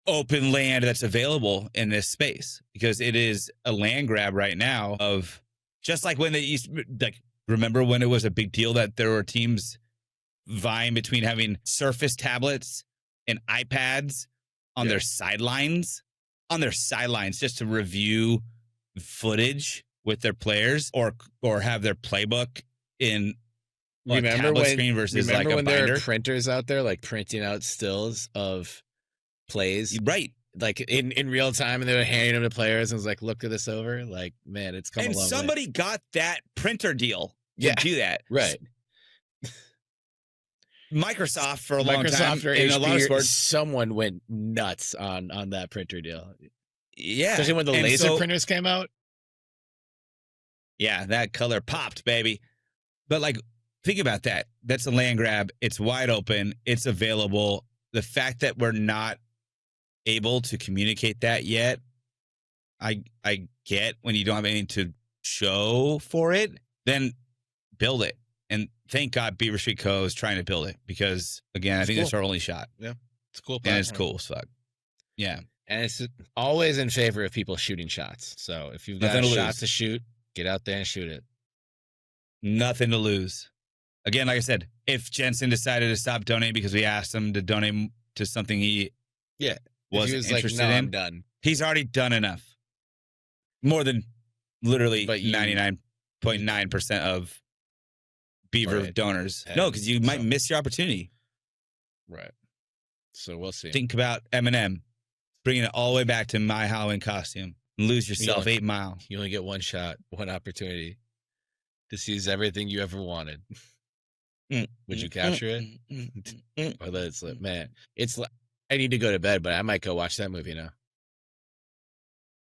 Speaker 2: open land that's available in this space, because it is a land grab right now of just like when they used, like, remember when it was a big deal that there were teams vying between having Surface tablets and iPads on their sidelines, just to review footage with their players or have their playbook in a tablet screen versus like a binder.
Speaker 1: Remember when there were printers out there like printing out stills of plays?
Speaker 2: Right.
Speaker 1: Like in real time, and they were handing them to players and was like, look at this over. Like, man, it's come a long way.
Speaker 2: And somebody got that printer deal to do that.
Speaker 1: Right.
Speaker 2: Microsoft for a long time.
Speaker 1: Or in HP, a lot of sports, someone went nuts on that printer deal.
Speaker 2: Yeah.
Speaker 1: Especially when the laser printers came out.
Speaker 2: Yeah, that color popped, baby. But like, think about that. That's a land grab. It's wide open. It's available. The fact that we're not able to communicate that yet, I get when you don't have anything to show for it, then build it. And thank God Beaver Sickos is trying to build it, because, again, I think that's our only shot.
Speaker 1: Yeah, it's cool.
Speaker 2: And it's cool as fuck. Yeah.
Speaker 1: And it's always in favor of people shooting shots. So if you've got a shot to shoot, get out there and shoot it.
Speaker 2: Nothing to lose. Again, like I said, if Jensen decided to stop donating because we asked him to donate to something he was
Speaker 1: he was
Speaker 2: interested
Speaker 1: like, no,
Speaker 2: in.
Speaker 1: I'm done.
Speaker 2: He's already done enough. More than literally
Speaker 1: But
Speaker 2: 99.9% of Beaver donors.
Speaker 1: And
Speaker 2: No, because you might
Speaker 1: so-
Speaker 2: miss your opportunity.
Speaker 1: Right. So we'll see.
Speaker 2: Think about Eminem bringing it all the way back to My Halloween Costume and lose yourself 8 Mile.
Speaker 1: You only get one shot, one opportunity to seize everything you ever wanted. Would you capture it? Or let it slip? Man, it's like, I need to go to bed, but I might go watch that movie now.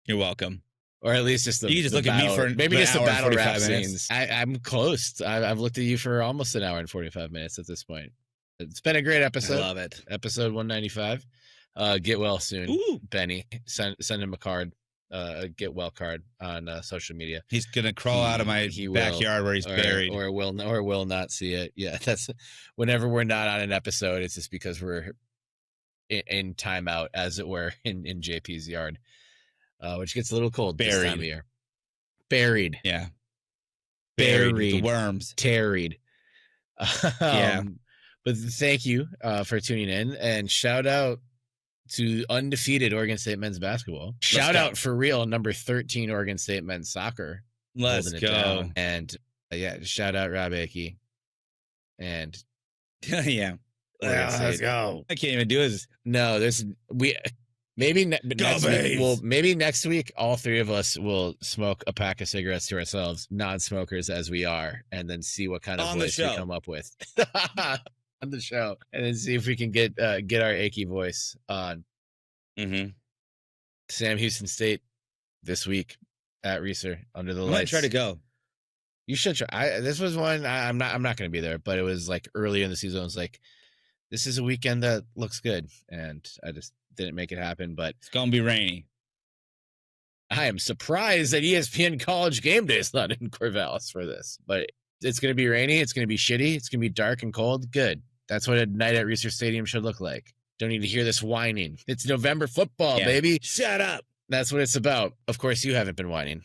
Speaker 2: You're welcome.
Speaker 1: Or at least just the,
Speaker 2: you can just
Speaker 1: the
Speaker 2: look
Speaker 1: battle,
Speaker 2: at me for
Speaker 1: maybe just the
Speaker 2: hour and
Speaker 1: battle rap
Speaker 2: 45 minutes.
Speaker 1: scenes. I'm close. I've looked at you for almost an hour and 45 minutes at this point. It's been a great episode.
Speaker 2: I love it.
Speaker 1: Episode 195. Get well soon,
Speaker 2: Ooh.
Speaker 1: Benny. Send him a card, a get well card on social media.
Speaker 2: He's gonna crawl out of my backyard where he's buried,
Speaker 1: or will not see it. Yeah, that's whenever we're not on an episode, it's just because we're in timeout, as it were, in JP's yard, which gets a little cold this time of year. Buried,
Speaker 2: yeah,
Speaker 1: buried,
Speaker 2: the worms,
Speaker 1: tarried.
Speaker 2: Yeah.
Speaker 1: But thank you for tuning in, and shout out to undefeated Oregon State men's basketball. Shout out for real, number 13 Oregon State men's soccer.
Speaker 2: Let's go.
Speaker 1: And shout out Rob Akey. And
Speaker 2: yeah, let's go. I can't even do this.
Speaker 1: No, maybe next week all three of us will smoke a pack of cigarettes to ourselves, non-smokers as we are, and then see what kind of voice we come up with. On the show, and then see if we can get our Akey voice on. Sam Houston State this week at Reeser under the lights.
Speaker 2: I might try to go.
Speaker 1: You should try. This was one I'm not going to be there, but it was like early in the season. I was like, this is a weekend that looks good, and I just didn't make it happen. But
Speaker 2: it's gonna be rainy.
Speaker 1: I am surprised that ESPN College Game Day is not in Corvallis for this, but it's going to be rainy. It's going to be shitty. It's going to be dark and cold. Good. That's what a night at Research Stadium should look like. Don't need to hear this whining. It's November football, baby.
Speaker 2: Shut up.
Speaker 1: That's what it's about. Of course, you haven't been whining,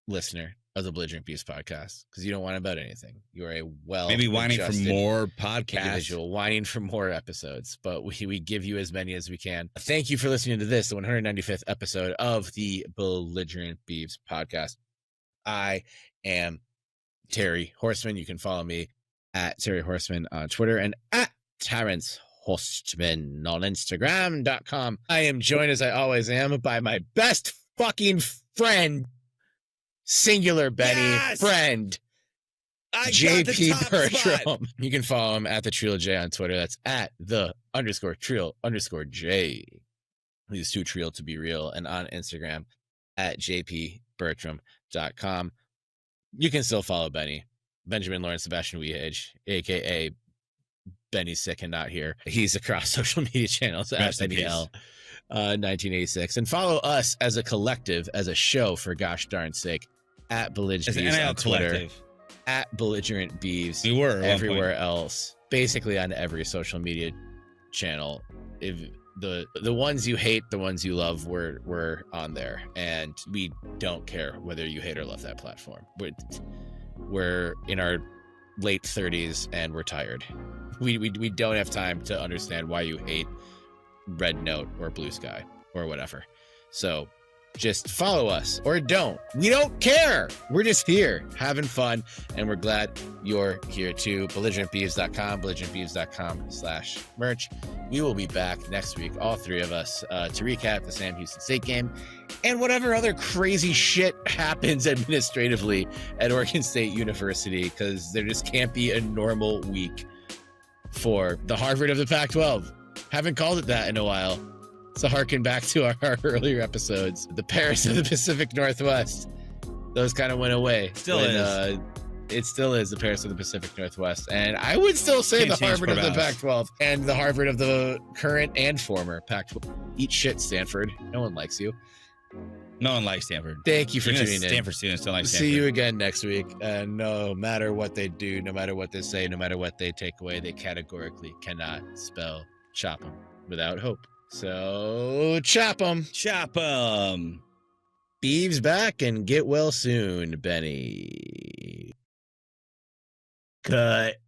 Speaker 1: listener of the Belligerent Beavs podcast, because you don't whine about anything. You are a
Speaker 2: maybe whining for more podcasts.
Speaker 1: Individual, whining for more episodes, but we give you as many as we can. Thank you for listening to this, the 195th episode of the Belligerent Beavs podcast. I am Terry Horseman. You can follow me at Terry Horseman on Twitter and at Terrence Horstman on Instagram.com. I am joined, as I always am, by my best fucking friend, singular Benny, friend, JP Bertram. You can follow him at the Trill J on Twitter. That's at _Trill_J. He's too Trill to be real. And on Instagram at jpbertram.com. You can still follow Benny. Benjamin Lawrence Sebastian Wehage, aka Benny's Sick and Not Here. He's across social media channels at BennyL 1986. And follow us as a collective, as a show, for gosh darn sake, at Belligerent Beavs on Twitter, collective. At Belligerent Beavs.
Speaker 2: We were
Speaker 1: everywhere else, basically on every social media channel. If the ones you hate, the ones you love, we're on there, and we don't care whether you hate or love that platform. We're in our late 30s and we're tired. We don't have time to understand why you hate Red Note or Blue Sky or whatever. So just follow us or don't. We don't care. We're just here having fun, and we're glad you're here too. belligerentbeavs.com, belligerentbeavs.com/merch. We will be back next week, all three of us, to recap the Sam Houston State game and whatever other crazy shit happens administratively at Oregon State University, because there just can't be a normal week for the Harvard of the Pac-12. Haven't called it that in a while. So harken back to our earlier episodes. The Paris of the Pacific Northwest. Those kind of went away.
Speaker 2: Still is.
Speaker 1: It still is the Paris of the Pacific Northwest. And I would still say the Harvard of the Pac-12 and the Harvard of the current and former Pac-12. Eat shit, Stanford. No one likes you.
Speaker 2: No one likes Stanford.
Speaker 1: Thank you for tuning in.
Speaker 2: Stanford students don't like Stanford.
Speaker 1: See you again next week. And no matter what they do, no matter what they say, no matter what they take away, they categorically cannot spell ChopEm without hope. So, ChopEm.
Speaker 2: ChopEm.
Speaker 1: Beavs back, and get well soon, Benny. Cut.